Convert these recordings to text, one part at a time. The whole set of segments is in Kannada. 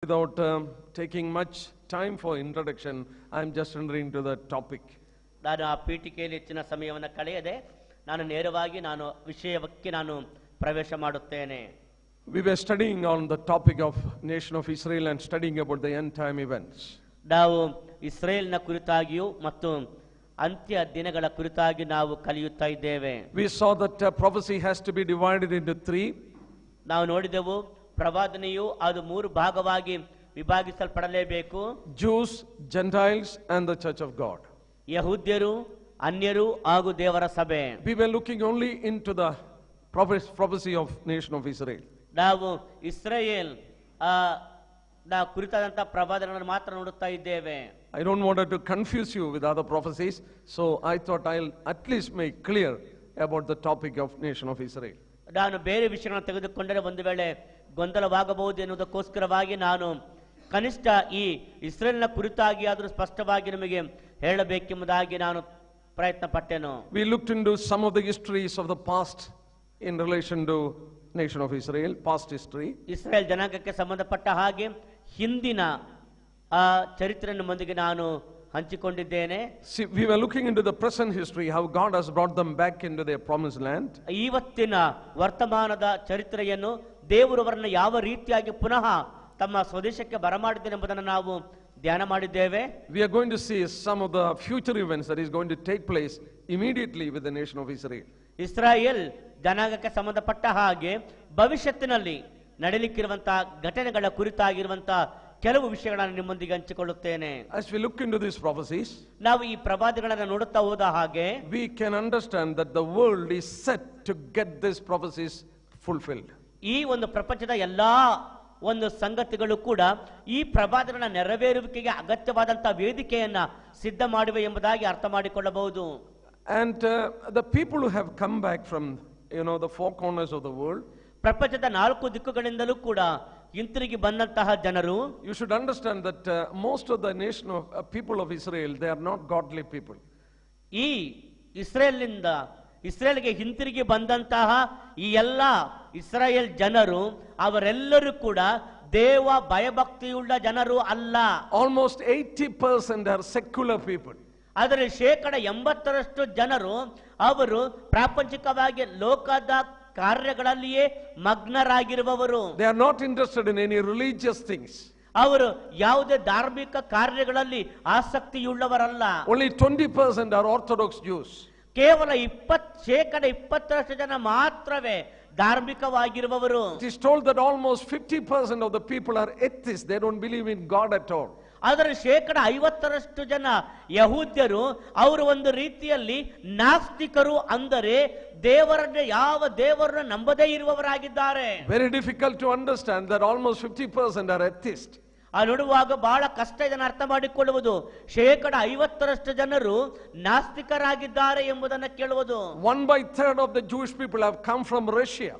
Without taking much time for introduction, I am just entering into the topic. ನಾನು ಆ ಪೀಠಿಕೆಯಲ್ಲಿ ಹೆಚ್ಚಿನ ಸಮಯವನ್ನು ಕಳೆಯದೆ ನಾನು ನೇರವಾಗಿ ವಿಷಯಕ್ಕೆ ಪ್ರವೇಶ ಮಾಡುತ್ತೇನೆ. We were studying on the topic of nation of Israel and studying about the end time events. ನಾವು ಇಸ್ರೇಲ್ನ ಕುರಿತಾಗಿಯೂ ಮತ್ತು ಅಂತ್ಯ ದಿನಗಳ ಕುರಿತಾಗಿ ನಾವು ಕಲಿಯುತ್ತಾ ಇದ್ದೇವೆ. We saw that prophecy has to be divided into three. ನಾವು ನೋಡಿದೆವು ಪ್ರವಾದನೆಯು ಅದು ಮೂರು ಭಾಗವಾಗಿ ವಿಭಾಗಿಸಲ್ಪಡಲೇಬೇಕು. Jews, Gentiles and the church of God. ಯಹೂದ್ಯರು, ಅನ್ಯರು ಹಾಗೂ ದೇವರ ಸಭೆ. We were looking only into the prophecy of nation of Israel. ನಾವು ಇಸ್ರಾಯೇಲ್ ಕುರಿತಾದಂತಹ ಪ್ರವಾದನೆಗಳನ್ನು ಮಾತ್ರ ನೋಡುತ್ತಾ ಇದ್ದೇವೆ. I don't want to confuse you with other prophecies, so I thought I'll at least make clear about the topic of nation of Israel. ನಾನು ಬೇರೆ ವಿಷಯಗಳನ್ನು ತೆಗೆದುಕೊಂಡರೆ ಒಂದು ವೇಳೆ ಗೊಂದಲವಾಗಬಹುದು ಎನ್ನುವುದಕ್ಕೋಸ್ಕರವಾಗಿ ನಾನು ಕನಿಷ್ಠ ಈ ಇಸ್ರೇಲ್ನ ಕುರಿತಾಗಿ ಆದರೂ ಸ್ಪಷ್ಟವಾಗಿ ನಿಮಗೆ ಹೇಳಬೇಕೆಂಬುದಾಗಿ ನಾನು ಪ್ರಯತ್ನ ಪಟ್ಟೆನು. We looked into some of the histories of the past in relation to nation of Israel, past history. Israel ಜನಾಂಗಕ್ಕೆ ಸಂಬಂಧಪಟ್ಟ ಹಾಗೆ ಹಿಂದಿನ ಚರಿತ್ರೆಯನ್ನು ಮಂದಿಗೆ ನಾನು ಹಂಚಿಕೊಂಡಿದ್ದೇನೆ. See, we were looking into the present history, how God has brought them back into their promised land. ಇವತ್ತಿನ ವರ್ತಮಾನದ ಚರಿತ್ರೆಯನ್ನು ದೇವರು ಅವರನ್ನು ಯಾವ ರೀತಿಯಾಗಿ ಪುನಃ ತಮ್ಮ ಸ್ವದೇಶಕ್ಕೆ ಬರಮಾಡಿದ್ದೇನೆ ಎಂಬುದನ್ನು ನಾವು ಧ್ಯಾನ ಮಾಡಿದ್ದೇವೆ. We are going to see some of the future events that is going to take place immediately with the nation of Israel. Israel ಜನಾಂಗಕ್ಕೆ ಸಂಬಂಧಪಟ್ಟ ಹಾಗೆ ಭವಿಷ್ಯತ್ತಿನಲ್ಲಿ ನಡೆಯಲಿಕ್ಕಿರುವಂತಹ ಘಟನೆಗಳ ಕುರಿತಾಗಿರುವಂತಹ ಕೆಲವು ವಿಷಯಗಳನ್ನು ನಿಮ್ಮೊಂದಿಗೆ ಹಂಚಿಕೊಳ್ಳುತ್ತೇನೆ. As we look into these prophecies, ನಾವು ಈ ಪ್ರವಾದಗಳನ್ನು ನೋಡುತ್ತಾ ಹೋದ ಹಾಗೆ we can understand that the world is set to get these prophecies fulfilled. ಈ ಒಂದು ಪ್ರಪಂಚದ ಎಲ್ಲಾ ಒಂದು ಸಂಗತಿಗಳು ಕೂಡ ಈ ಪ್ರವಾದಗಳ ನೆರವೇರುವಿಕೆಗೆ ಅಗತ್ಯವಾದಂತಹ ವೇದಿಕೆಯನ್ನ ಸಿದ್ಧ ಮಾಡಿವೆ ಎಂಬುದಾಗಿ ಅರ್ಥ ಮಾಡಿಕೊಳ್ಳಬಹುದು. And the people who have come back from the four corners of the world, ಪ್ರಪಂಚದ ನಾಲ್ಕು ದಿಕ್ಕುಗಳಿಂದಲೂ ಕೂಡ ಹಿಂತಿರುಗಿ ಬಂದಂತಹ ಜನರು, you should understand that most of the nation of people of Israel, they are not godly people. ಈ ಇಸ್ರೇಲ್ಗೆ ಹಿಂತಿರುಗಿ ಬಂದಂತಹ ಈ ಎಲ್ಲ ಇಸ್ರಾಯೇಲ್ ಜನರು ಅವರೆಲ್ಲರೂ ಕೂಡ ದೇವ ಭಯಭಕ್ತಿಯುಳ್ಳ ಜನರು ಅಲ್ಲ. Almost 80% are secular people. ಆದರೆ 80% ಜನರು ಅವರು ಪ್ರಾಪಂಚಿಕವಾಗಿ ಲೋಕದ ಕಾರ್ಯಗಳಲ್ಲಿಯೇ ಮಗ್ನರಾಗಿರುವವರು. They are not interested in any religious things. ಅವರು ಯಾವುದೇ ಧಾರ್ಮಿಕ ಕಾರ್ಯಗಳಲ್ಲಿ ಆಸಕ್ತಿಯುಳ್ಳವರಲ್ಲ. Only 20% are Orthodox Jews. ಕೇವಲ 20% ಜನ ಮಾತ್ರವೇ ಧಾರ್ಮಿಕವಾಗಿರುವವರು. It is told that almost 50% of the people are atheists. They don't believe in God at all. ಆದರೆ 50% ಜನ ಯಹೂದ್ಯರು ಅವರು ಒಂದು ರೀತಿಯಲ್ಲಿ ನಾಸ್ತಿಕರು, ಅಂದರೆ ಯಾವ ದೇವರನ್ನು ನಂಬದೇ ಇರುವವರಾಗಿದ್ದಾರೆ. Very difficult to understand that almost 50% are atheists. ನೋಡುವಾಗ ಬಹಳ ಕಷ್ಟ ಇದನ್ನು ಅರ್ಥ ಮಾಡಿಕೊಳ್ಳುವುದು. 50% ಜನರು ನಾಸ್ತಿಕರಾಗಿದ್ದಾರೆ ಎಂಬುದನ್ನು ಕೇಳುವುದು. 1/3 of the Jewish people have come from Russia.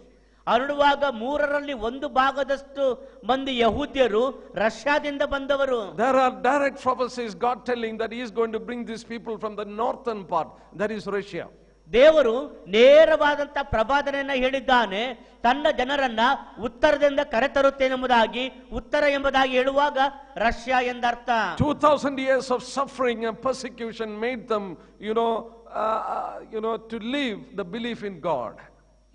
ನೋಡುವಾಗ 1/3 ಮಂದಿ ಯಹೂದ್ಯರು ರಷ್ಯಾದಿಂದ ಬಂದವರು. There are direct prophecies, God telling that He is going to bring these people from the northern part, that is Russia. ದೇವರು ನೇರವಾದಂತಹ ಪ್ರವಾದನೆಯನ್ನ ಹೇಳಿದ್ದಾನೆ, ತನ್ನ ಜನರನ್ನ ಉತ್ತರದಿಂದ ಕರೆತರುತ್ತೇನೆಂಬುದಾಗಿ. ಉತ್ತರ ಎಂಬುದಾಗಿ ಹೇಳುವಾಗ ರಷ್ಯಾ ಎಂದರ್ಥ. 2000 years of suffering and persecution made them to leave the belief in God.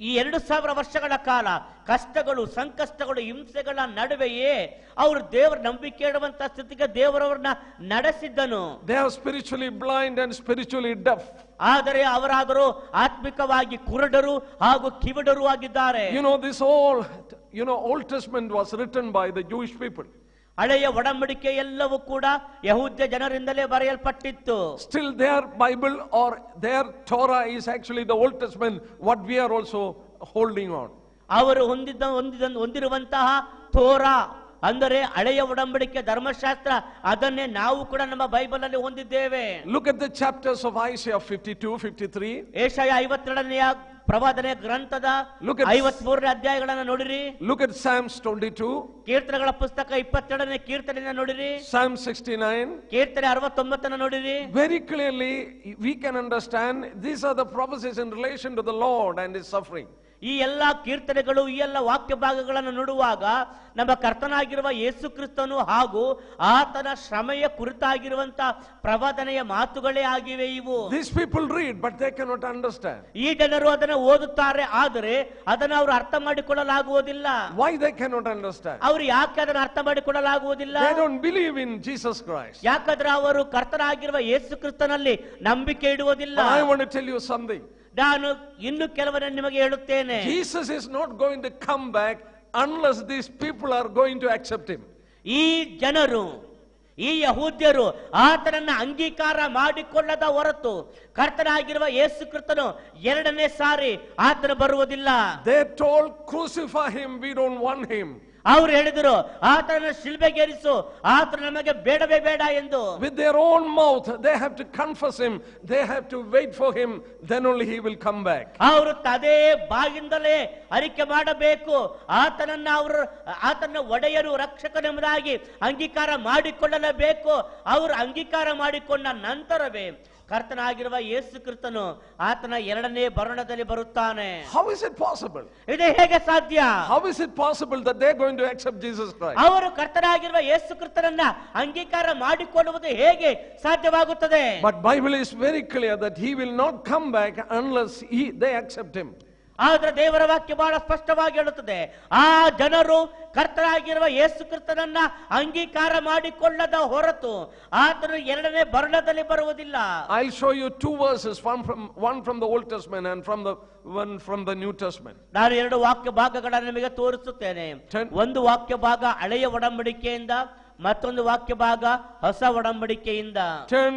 ಈ 2000 ವರ್ಷಗಳ ಕಾಲ ಕಷ್ಟಗಳು, ಸಂಕಷ್ಟಗಳು, ಹಿಂಸೆಗಳ ನಡುವೆಯೇ ಅವರು ದೇವರ ನಂಬಿಕೆ ಇಡುವಂತಹ ಸ್ಥಿತಿಗೆ ದೇವರವರನ್ನ ನಡೆಸಿದ್ದನು. They are spiritually blind and spiritually deaf. ಆದರೆ ಅವರಾದರೂ ಆತ್ಮಿಕವಾಗಿ ಕುರುಡರು ಹಾಗೂ ಕಿವಿಡರು ಆಗಿದ್ದಾರೆ. This whole Old Testament was written by the Jewish people. ಹಳೆಯ ಒಡಂಬಡಿಕೆ ಎಲ್ಲವೂ ಕೂಡ ಯಹೂದ್ಯ ಜನರಿಂದಲೇ ಬರೆಯಲ್ಪಟ್ಟಿತ್ತು. Still their Bible or their Torah is actually the Old Testament, what we are also holding on. ಅವರು ಹೊಂದಿರುವಂತಹ ತೋರಾ ಅಂದರೆ ಹಳೆಯ ಒಡಂಬಡಿಕೆ ಧರ್ಮಶಾಸ್ತ್ರ, ಅದನ್ನೇ ನಾವು ಕೂಡ ನಮ್ಮ ಬೈಬಲ್ ಅಲ್ಲಿ ಹೊಂದಿದ್ದೇವೆ. Look at the chapters of Isaiah 52, 53. ಏಷಯ 52ನೇ ಪ್ರವಾದನೆ ಗ್ರಂಥದ 53ನೇ ಅಧ್ಯಾಯಗಳನ್ನು ನೋಡಿರಿ. Look at Psalms 22. ಕೀರ್ತನೆಗಳ ಪುಸ್ತಕ 22ನೇ ಕೀರ್ತನೆಯನ್ನು ನೋಡಿರಿ. Psalm 69. ಕೀರ್ತನೆ 69ನ್ನು ನೋಡಿರಿ. Very clearly we can understand these are the prophecies in relation to the Lord and His suffering. ಈ ಎಲ್ಲಾ ಕೀರ್ತನೆಗಳು ಈ ಎಲ್ಲ ವಾಕ್ಯ ಭಾಗಗಳನ್ನು ನೋಡುವಾಗ ನಮ್ಮ ಕರ್ತನಾಗಿರುವ ಯೇಸು ಕ್ರಿಸ್ತನು ಹಾಗೂ ಆತನ ಶ್ರಮೆಯ ಕುರಿತಾಗಿರುವಂತ ಪ್ರವಾದನೆಯ ಮಾತುಗಳೇ ಆಗಿವೆ ಇವು. These people read, but they cannot understand. ಈ ಜನರು ಅದನ್ನು ಓದುತ್ತಾರೆ, ಆದರೆ ಅದನ್ನು ಅವರು ಅರ್ಥ ಮಾಡಿಕೊಳ್ಳಲಾಗುವುದಿಲ್ಲ. Why they cannot understand? ಅವರು ಯಾಕೆ ಅದನ್ನು ಅರ್ಥ ಮಾಡಿಕೊಳ್ಳಲಾಗುವುದಿಲ್ಲ? They don't believe in Jesus Christ. ಯಾಕಂದ್ರೆ ಅವರು ಕರ್ತನಾಗಿರುವ ಯೇಸು ಕ್ರಿಸ್ತನಲ್ಲಿ ನಂಬಿಕೆ ಇಡುವುದಿಲ್ಲ. I want to tell you something. ನಾನು ಇನ್ನು ಕೆಲವರನ್ನು ನಿಮಗೆ ಹೇಳುತ್ತೇನೆ. Jesus is not going to come back unless these people are going to accept him. ಈ ಜನರು, ಈ ಯಹೂದ್ಯರು ಆತನನ್ನ ಅಂಗೀಕಾರ ಮಾಡಿಕೊಳ್ಳದ ಹೊರತು ಕರ್ತನಾಗಿರುವ ಯೇಸು ಕ್ರಿಸ್ತನು ಎರಡನೇ ಸಾರಿ ಆತನ ಬರುವುದಿಲ್ಲ. They told, crucify him, we don't want him. ಅವರು ಹೇಳಿದರು, ಆತನ ಶಿಲ್ಬೆಗೇರಿಸು, ಆತನ ನಮಗೆ ಬೇಡವೇ ಬೇಡ ಎಂದು. With their own mouth they have to confess him, they have to wait for him, then only he will come back. ಅವರು ತದೇ ಬಾಯಿಂದಲೇ ಅರಿಕೆ ಮಾಡಬೇಕು, ಆತನನ್ನ ಅವರು ಆತನ ಒಡೆಯರು ರಕ್ಷಕನೆಂಬುದಾಗಿ ಅಂಗೀಕಾರ ಮಾಡಿಕೊಳ್ಳಲೇಬೇಕು. ಅವರು ಅಂಗೀಕಾರ ಮಾಡಿಕೊಂಡ ನಂತರವೇ ಕರ್ತನಾಗಿರುವ ಯೇಸು ಕ್ರಿಸ್ತನು ಆತನ ಎರಡನೇ ಬರಣದಲ್ಲಿ ಬರುತ್ತಾನೆ. How is it possible? ಇದು ಹೇಗೆ ಸಾಧ್ಯ? How is it possible that they are going to accept Jesus Christ? ಅವರು ಕರ್ತನಾಗಿರುವ ಯೇಸು ಕ್ರಿಸ್ತನನ್ನ ಅಂಗೀಕಾರ ಮಾಡಿಕೊಳ್ಳುವುದು ಹೇಗೆ ಸಾಧ್ಯವಾಗುತ್ತದೆ? But Bible is very clear that he will not come back unless they accept him. ಆದ್ರೆ ದೇವರ ವಾಕ್ಯ ಬಹಳ ಸ್ಪಷ್ಟವಾಗಿ ಹೇಳುತ್ತದೆ, ಆ ಜನರು ಕರ್ತನಾಗಿರುವ ಯೇಸು ಕ್ರಿಸ್ತನನ್ನ ಅಂಗೀಕಾರ ಮಾಡಿಕೊಳ್ಳದ ಹೊರತು ಆತನು ಎರಡನೇ ಬರಣದಲ್ಲಿ ಬರುವುದಿಲ್ಲ. I'll show you two verses, one from the Old Testament and one from the New Testament. ನಾನು ಎರಡು ವಾಕ್ಯ ಭಾಗಗಳನ್ನು ನಿಮಗೆ ತೋರಿಸುತ್ತೇನೆ. ಒಂದು ವಾಕ್ಯ ಭಾಗ ಹಳೆಯ ಒಡಂಬಡಿಕೆಯಿಂದ, ಮತ್ತೊಂದು ವಾಕ್ಯ ಭಾಗ ಹೊಸ ಒಡಂಬಡಿಕೆಯಿಂದ. Turn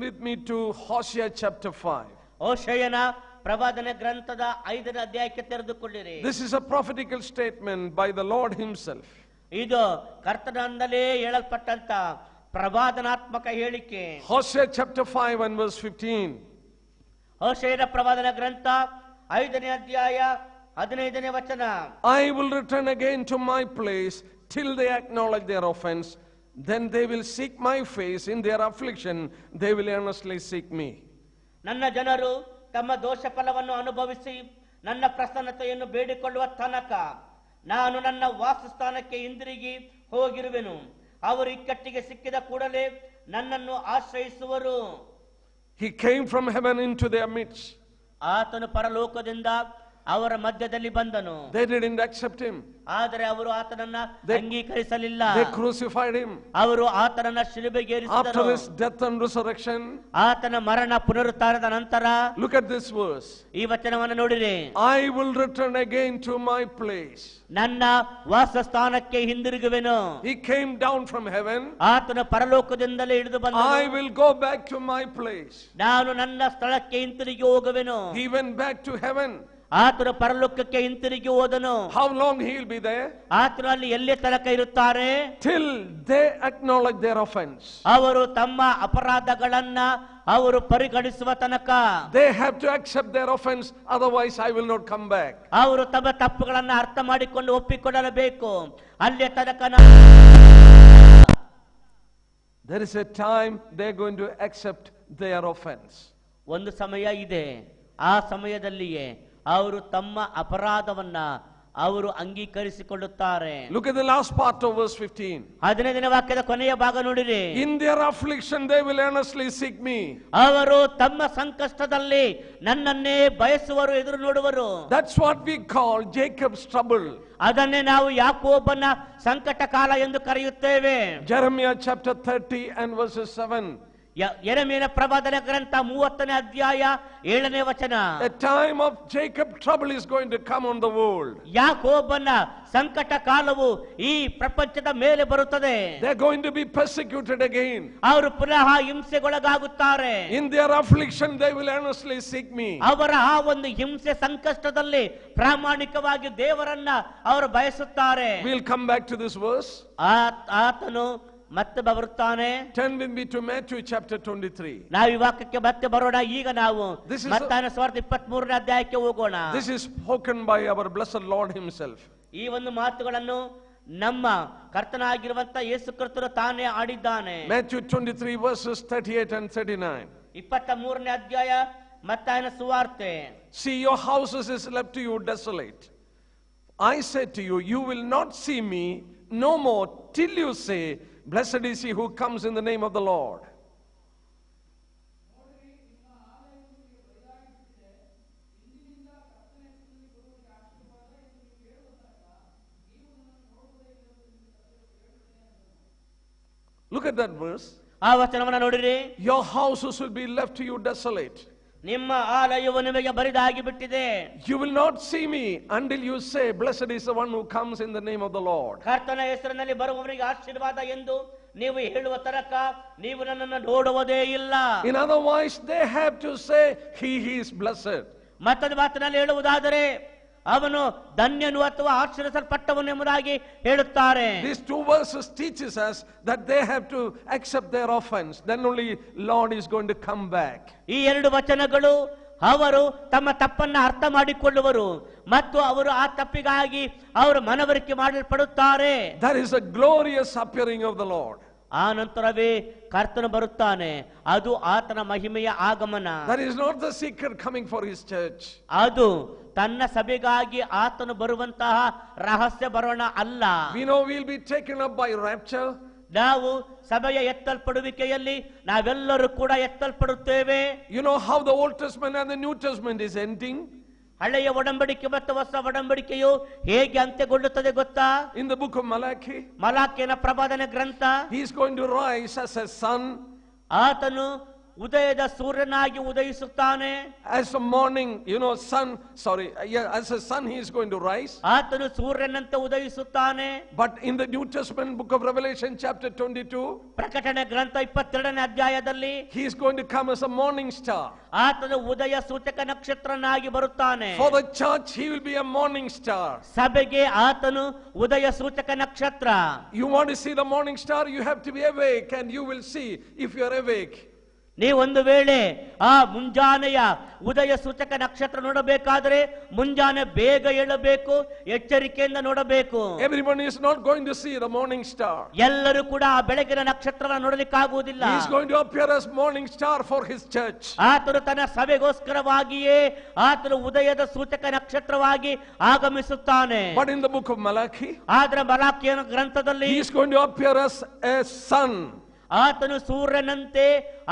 with me to Hosea chapter 5. ಹೋಶೇಯನ ಪ್ರವಾದನೆ ಗ್ರಂಥದ 5ನೇ ಅಧ್ಯಾಯಕ್ಕೆ ತೆರೆದುಕೊಳ್ಳಿರಿ. This is a prophetical statement by the Lord himself. ಇದು ಕರ್ತನಿಂದಲೇ ಹೇಳಲ್ಪಟ್ಟಂತ ಪ್ರವಾದನಾತ್ಮಕ ಹೇಳಿಕೆ. Hosea chapter 5 and verse 15. ಹೋಶೇಯನ ಪ್ರವಾದನ ಗ್ರಂಥ 5ನೇ ಅಧ್ಯಾಯ 15ನೇ ವಚನ. I will return again to my place till they acknowledge their offense, then they will seek my face. In their affliction they will earnestly seek me. ನನ್ನ ಜನರು ತಮ್ಮ ದೋಷ ಫಲವನ್ನು ಅನುಭವಿಸಿ ನನ್ನ ಪ್ರಸನ್ನತೆಯನ್ನು ಬೇಡಿಕೊಳ್ಳುವ ತನಕ ನಾನು ನನ್ನ ವಾಸಸ್ಥಾನಕ್ಕೆ ಹಿಂದಿರುಗಿ ಹೋಗಿರುವೆನು. ಅವರು ಇಕ್ಕಟ್ಟಿಗೆ ಸಿಕ್ಕಿದ ಕೂಡಲೇ ನನ್ನನ್ನು ಆಶ್ರಯಿಸುವರು. He came from heaven into their midst. ಆತನು ಪರಲೋಕದಿಂದ ಅವರ ಮಧ್ಯದಲ್ಲಿ ಬಂದನು. They didn't accept him. ಆದರೆ ಅವರು ಆತನನ್ನ ಅಂಗೀಕರಿಸಲಿಲ್ಲ. They crucified him. ಅವರು ಆತನನ್ನ ಶಿಲುಬೆಗೇರಿಸಿದರು. After his death and resurrection, ಆತನ ಮರಣ ಪುನರುತ್ಥಾನದ ನಂತರ, look at this verse. ಈ ವಚನವನ್ನು ನೋಡಿರಿ. I will return again to my place. ನನ್ನ ವಾಸಸ್ಥಾನಕ್ಕೆ ಹಿಂದಿರುಗುವೆನು. He came down from heaven. ಆತನ ಪರಲೋಕದಿಂದಲೇ ಇಳಿದು ಬಂದನು. I will go back to my place. ನಾನು ನನ್ನ ಸ್ಥಳಕ್ಕೆ ಹಿಂತಿರುಗಿ ಹೋಗುವೆನು. He went back to heaven. ಆತನು ಪರಲೋಕಕ್ಕೆ ಹಿಂತಿರುಗಿ ಹೋದನು. How long he will be there? ಆತನು ಅಲ್ಲಿ ಎಲ್ಲಿ ತನಕ ಇರುತ್ತಾರೆ? Till they acknowledge their offense. ಅವರು ತಮ್ಮ ಅಪರಾಧಗಳನ್ನ ಅವರು ಪರಿಗಣಿಸುವ ತನಕ. They have to accept their offense, otherwise I will not come back. ಅವರು ತಮ್ಮ ತಪ್ಪುಗಳನ್ನ ಅರ್ಥ ಮಾಡಿಕೊಂಡು ಒಪ್ಪಿಕೊಳ್ಳಬೇಕು. ಅಲ್ಲಿ ತನಕ There is a time they are going to accept their offense. ಒಂದು ಸಮಯ ಇದೆ, ಆ ಸಮಯದಲ್ಲಿಯೇ ಅವರು ತಮ್ಮ ಅಪರಾಧವನ್ನ ಅವರು ಅಂಗೀಕರಿಸಿಕೊಳ್ಳುತ್ತಾರೆ. Look at the last part of verse 15. 15ನೇ ವಾಕ್ಯದ ಕೊನೆಯ ಭಾಗ ನೋಡಿರಿ. In their affliction they will earnestly seek me. ಅವರು ತಮ್ಮ ಸಂಕಷ್ಟದಲ್ಲಿ ನನ್ನನ್ನೇ ಬಯಸುವರು, ಎದುರು ನೋಡುವರು. That's what we call Jacob's trouble. ಅದನ್ನೇ ನಾವು ಯಾಕೋಬನ ಸಂಕಟ ಕಾಲ ಎಂದು ಕರೆಯುತ್ತೇವೆ. Jeremiah chapter 30 and verses 7. ಯೆರೆಮೀಯನ ಪ್ರವಾದನ ಗ್ರಂಥ 30ನೇ ಅಧ್ಯಾಯ 7ನೇ ವಚನ. A time of Jacob trouble is going to come on the world. ಯಾಕೋಬನ ಸಂಕಟ ಕಾಲವು ಈ ಪ್ರಪಂಚದ ಮೇಲೆ ಬರುತ್ತದೆ. They are going to be persecuted again. ಅವರು ಪುನಃ ಹಿಂಸೆಗೊಳಗಾಗುತ್ತಾರೆ. In their affliction they will earnestly seek me. ಅವರ ಆ ಒಂದು ಹಿಂಸೆ ಸಂಕಷ್ಟದಲ್ಲಿ ಪ್ರಾಮಾಣಿಕವಾಗಿ ದೇವರನ್ನ ಅವರು ಬಯಸುತ್ತಾರೆ. We'll come back to this verse. ಆತನು ಮತ್ತೆ ಬರುತ್ತಾನೆ. Turn with me to Matthew chapter 23. ನಾವು ಈ ವಾಕ್ಯಕ್ಕೆ ಮತ್ತೆ ಬರೋಣ. ಈಗ ನಾವು ಮತ್ತಾಯನ ಸುವಾರ್ತೆ 23ನೇ ಅಧ್ಯಾಯಕ್ಕೆ ಹೋಗೋಣ. This is spoken by our blessed Lord himself. ಈ ಒಂದು ಮಾತುಗಳನ್ನು ನಮ್ಮ ಕರ್ತನಾಗಿರುವಂತ ಯೇಸು ಕ್ರಿಸ್ತನು ತಾನೇ ಆಡಿದ್ದಾನೆ. Matthew 23 verses 38 and 39. 23ನೇ ಅಧ್ಯಾಯ ಮತ್ತಾಯನ ಸುವಾರ್ತೆ. See, your houses is left to you desolate. I said to you, you will not see me no more till you say, blessed is he who comes in the name of the Lord. Look at that verse. ಆ ವಚನವನ್ನು ನೋಡಿರಿ. Your houses will be left to you desolate. ನಿಮ್ಮ ಆಲಯವು ನಿಮಗೆ ಬರಿದಾಗಿ ಬಿಟ್ಟಿದೆ. You will not see me until you say, blessed is the one who comes in the name of the Lord. ಕರ್ತನ ಹೆಸರಿನಲ್ಲಿ ಬರುವವರಿಗೆ ಆಶೀರ್ವಾದ ಎಂದು ನೀವು ಹೇಳುವ ತನಕ ನೀವು ನನ್ನನ್ನು ನೋಡುವುದೇ ಇಲ್ಲ. In other words, they have to say, he is blessed. ಮತ್ತೊಂದು ಮಾತಿನಲ್ಲಿ ಹೇಳುವುದಾದರೆ ಅವನು ಧನ್ಯನು ಅಥವಾ ಆಶೀರ್ವದಿಸಲ್ಪಟ್ಟವನು ಎಂಬುದಾಗಿ ಹೇಳುತ್ತಾರೆ. These two verses teaches us that they have to accept their offense. Then only Lord is going to come back. ಈ ಎರಡು ವಚನಗಳು ಅವರು ತಮ್ಮ ತಪ್ಪನ್ನ ಅರ್ಥ ಮಾಡಿಕೊಳ್ಳುವರು ಮತ್ತು ಅವರು ಆ ತಪ್ಪಿಗಾಗಿ ಅವರು ಮನವರಿಕೆ ಮಾಡಲ್ಪಡುತ್ತಾರೆ. That is a glorious appearing of the Lord. ಆ ನಂತರವೇ ಕರ್ತನು ಬರುತ್ತಾನೆ. ಅದು ಆತನ ಮಹಿಮೆಯ ಆಗಮನ. That is not the seeker coming for his church. ಅದು ತನ್ನ ಸಭೆಗಾಗಿ ಆತನು ಬರುವಂತಹ ರಹಸ್ಯ ಬರೋಣ ಅಲ್ಲ. We know we'll be taken up by rapture. ನಾವು ಸಭೆಯ ಎತ್ತಲ್ಪಡುವಿಕೆಯಲ್ಲಿ ನಾವೆಲ್ಲರೂ ಕೂಡ ಎತ್ತಲ್ಪಡುತ್ತೇವೆ. You know how the Old Testament and the New Testament is ending? ಹಳೆಯ ಒಡಂಬಡಿಕೆ ಮತ್ತು ಹೊಸ ಒಡಂಬಡಿಕೆಯು ಹೇಗೆ ಅಂತ್ಯಗೊಳ್ಳುತ್ತದೆ ಗೊತ್ತಾ? In the book of Malachi, ಮಲಾಕಿಯನ ಪ್ರವಾದನೆ ಗ್ರಂಥ, he is going to rise as a sun. ಆತನು ಉದಯದ ಸೂರ್ಯನಾಗಿ ಉದಯಿಸುತ್ತಾನೆ. As a morning, as a sun he is going to rise. ಆತನು ಸೂರ್ಯನಂತೆ ಉದಯಿಸುತ್ತಾನೆ. But in the New Testament book of Revelation chapter 22, ಪ್ರಕಟಣೆ ಗ್ರಂಥ 22ನೇ ಅಧ್ಯಾಯದಲ್ಲಿ he is going to come as a morning star. ಆತನು ಉದಯ ಸೂಚಕ ನಕ್ಷತ್ರನಾಗಿ ಬರುತ್ತಾನೆ. For the church he will be a morning star. ಸಭೆಗೆ ಆತನು ಉದಯ ಸೂಚಕ ನಕ್ಷತ್ರ. You want to see the morning star, you have to be awake, and you will see if you are awake. ನೀವೊಂದು ವೇಳೆ ಆ ಮುಂಜಾನೆಯ ಉದಯ ಸೂಚಕ ನಕ್ಷತ್ರ ನೋಡಬೇಕಾದರೆ ಮುಂಜಾನೆ ಬೇಗ ಏಳಬೇಕು, ಎಚ್ಚರಿಕೆಯಿಂದ ನೋಡಬೇಕು. Everyone is not going to see the morning star. ಎಲ್ಲರೂ ಕೂಡ ಆ ಬೆಳಗಿನ ನಕ್ಷತ್ರವನ್ನು ನೋಡಲಿಕ್ಕಾಗುವುದಿಲ್ಲ. He is going to appear as morning star for his church. ಆತನು ತನ್ನ ಸಭೆಗೋಸ್ಕರವಾಗಿಯೇ ಆತನು ಉದಯದ ಸೂಚಕ ನಕ್ಷತ್ರವಾಗಿ ಆಗಮಿಸುತ್ತಾನೆ. But in the book of Malachi, ಆದ್ರೆ ಮಲಾಕಿಯನ ಗ್ರಂಥದಲ್ಲಿ he is going to appear as a sun. ಆತನು ಸೂರ್ಯನಂತೆ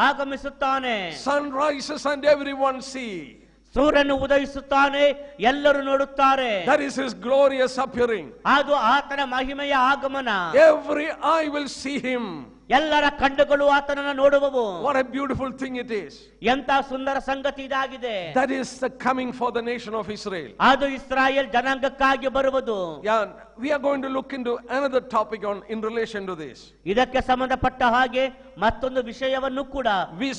ಆಗಮಿಸುತ್ತಾನೆ. Sun rises and everyone see. ಸೂರ್ಯನು ಉದಯಿಸುತ್ತಾನೆ, ಎಲ್ಲರೂ ನೋಡುತ್ತಾರೆ. That is his glorious appearing. ಅದು ಆತನ ಮಹಿಮೆಯ ಆಗಮನ. Every eye will see him. ಎಲ್ಲರ ಕಣ್ಣುಗಳು ಆತನನ್ನು ನೋಡುವವು. What a beautiful thing it is. ಎಂತ ಸುಂದರ ಸಂಗತಿ ಇದಾಗಿದೆ. That is the coming for the nation of Israel. ಅದು ಇಸ್ರಾಯೇಲ್ ಜನಾಂಗಕ್ಕಾಗಿ ಬರುವುದು. Yeah, we are going to look into another topic in relation to this. ಇದಕ್ಕೆ ಸಂಬಂಧಪಟ್ಟ ಹಾಗೆ ಮತ್ತೊಂದು ವಿಷಯವನ್ನು ಕೂಡ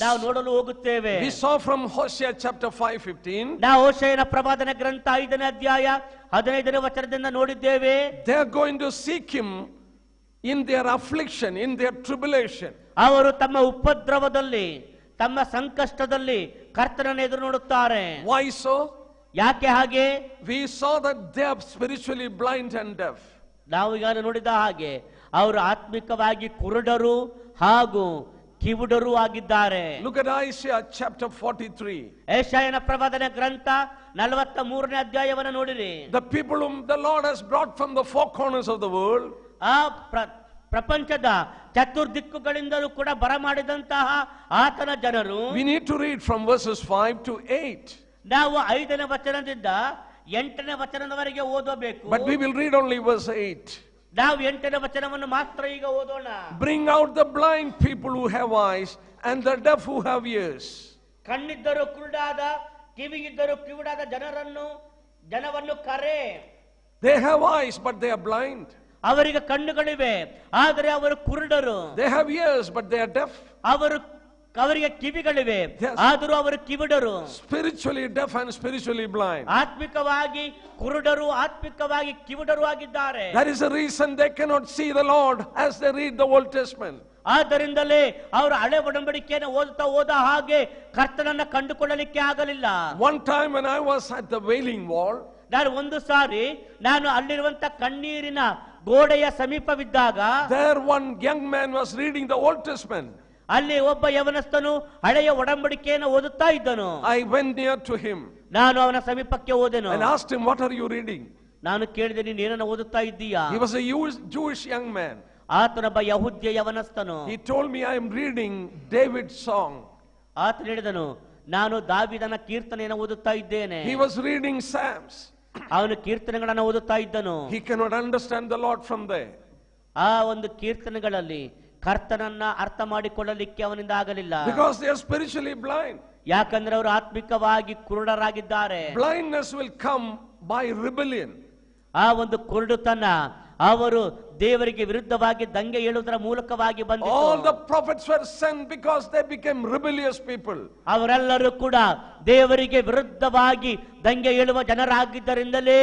ನಾವು ನೋಡಲು ಹೋಗುತ್ತೇವೆ. We saw from Hosea chapter 5:15. ನಾವು ಹೋಶೇಯನ ಪ್ರವಾದನೆ ಗ್ರಂಥ 5ನೇ ಅಧ್ಯಾಯ 15ನೇ ವಚನದಿಂದ ನೋಡಿದ್ದೇವೆ. They are going to seek him in their affliction, in their tribulation. ಅವರು ತಮ್ಮ ಉಪದ್ರವದಲ್ಲಿ, ತಮ್ಮ ಸಂಕಷ್ಟದಲ್ಲಿ ಕರ್ತನನ್ನು ಎದುರು ನೋಡುತ್ತಾರೆ. Why so? ಯಾಕೆ ಹಾಗೆ? We saw that they are spiritually blind and deaf. ನಾವು ಈಗ ನೋಡಿದ ಹಾಗೆ ಅವರು ಆತ್ಮಿಕವಾಗಿ ಕುರುಡರು ಹಾಗೂ ಕಿವುಡರು ಆಗಿದ್ದಾರೆ. Look at Isaiah chapter 43. ಯೆಶಾಯನ ಪ್ರವಾದನೆ ಗ್ರಂಥ 43ನೇ ಅಧ್ಯಾಯವನ್ನು ನೋಡಿರಿ. The people whom the Lord has brought from the four corners of the world. ಆ ಪ್ರಪಂಚದ ಚತುರ್ದಿಕ್ಕುಗಳಿಂದಲೂ ಕೂಡ ಬರಮಾಡಿದಂತಹ ಆತನ ಜನರು. We need to read from verses 5 to 8. ನಾವು 5ನೇ ವಚನದಿಂದ 8ನೇ ವಚನದವರೆಗೆ ಓದಬೇಕು. But we will read only verse 8. ನಾವು 8ನೇ ವಚನವನ್ನು ಮಾತ್ರ ಈಗ ಓದೋಣ. Bring out the blind people who have eyes and the deaf who have ears. ಕಣ್ಣಿದ್ದರೂ ಕುರುಡಾದ, ಕಿವಿಯಿದ್ದರೂ ಕಿವುಡಾದ ಜನವನ್ನು ಕರೆ. They have eyes but they are blind. ಅವರಿಗೆ ಕಣ್ಣುಗಳಿವೆ ಆದರೆ ಅವರು ಕುರುಡರು. They have ears but they are deaf. ಅವರಿಗೆ ಕಿವಿಗಳಿವೆ ಆದರೂ ಅವರು ಕಿವುಡರು. Spiritually deaf and spiritually blind. ಆತ್ಮಿಕವಾಗಿ ಕುರುಡರು, ಆತ್ಮಿಕವಾಗಿ ಕಿವುಡರು ಆಗಿದ್ದಾರೆ. That is the reason they cannot see the Lord as they read the Old Testament. ಆದ್ದರಿಂದಲೇ ಅವರು ಹಳೆ ಒಡಂಬಡಿಕೆಯನ್ನು ಓದ ಹಾಗೆ ಕರ್ತನನ್ನ ಕಂಡುಕೊಳ್ಳಲಿಕ್ಕೆ ಆಗಲಿಲ್ಲ. One time when I was at the Wailing Wall, ನಾನು ಒಂದು ಸಾರಿ ನಾನು ಅಲ್ಲಿರುವಂತ ಕಣ್ಣೀರಿನ ಗೋಡೆಯ ಸಮೀಪವಿದ್ದಾಗ there one young man was reading the Old Testament. ಅಲ್ಲಿ ಒಬ್ಬ ಯವನಸ್ಥನು ಹಳೆಯ ಒಡಂಬಡಿಕೆಯನ್ನು ಓದುತ್ತಾ ಇದ್ದನು. I went near to him ನಾನು ಅವನ ಸಮೀಪಕ್ಕೆ ಹೋದೆನು. and asked him, what are you reading? ನಾನು ಕೇಳಿದೆ, ನೀನು ಏನನ್ನು ಓದುತ್ತಾ ಇದ್ದೀಯಾ? He was a Jewish young man. ಆತನೊಬ್ಬ ಯಹೂದ್ಯ ಯವನಸ್ಥನು. He told me, I am reading David's song. ಆತನು ಹೇಳಿದನು, ನಾನು ದಾವೀದನ ಕೀರ್ತನೆಯನ್ನು ಓದುತ್ತಾ ಇದ್ದೇನೆ. He was reading Psalms. ಅವನು ಕೀರ್ತನೆಗಳನ್ನು ಓದುತ್ತಾ ಇದ್ದನು. He cannot understand the Lord from there. ಆ ಒಂದು ಕೀರ್ತನೆಗಳಲ್ಲಿ ಕರ್ತನನ್ನ ಅರ್ಥ ಮಾಡಿಕೊಳ್ಳಲಿಕ್ಕೆ ಅವನಿಂದ ಆಗಲಿಲ್ಲ. Because they are spiritually blind. ಯಾಕಂದ್ರೆ ಅವರು ಆತ್ಮಿಕವಾಗಿ ಕುರುಡರಾಗಿದ್ದಾರೆ. Blindness will come by rebellion. ಆ ಒಂದು ಕುರುಡುತನ ಅವರು ದೇವರಿಗೆ ವಿರುದ್ಧವಾಗಿ ದಂಗೆ ಏಳುವುದರ ಮೂಲಕವಾಗಿ ಬಂದಿತು. All the prophets were sent because they became rebellious people. ಅವರೆಲ್ಲರೂ ಕೂಡ ದೇವರಿಗೆ ವಿರುದ್ಧವಾಗಿ ದಂಗೆ ಏಳುವ ಜನರಾಗಿದ್ದರಿಂದಲೇ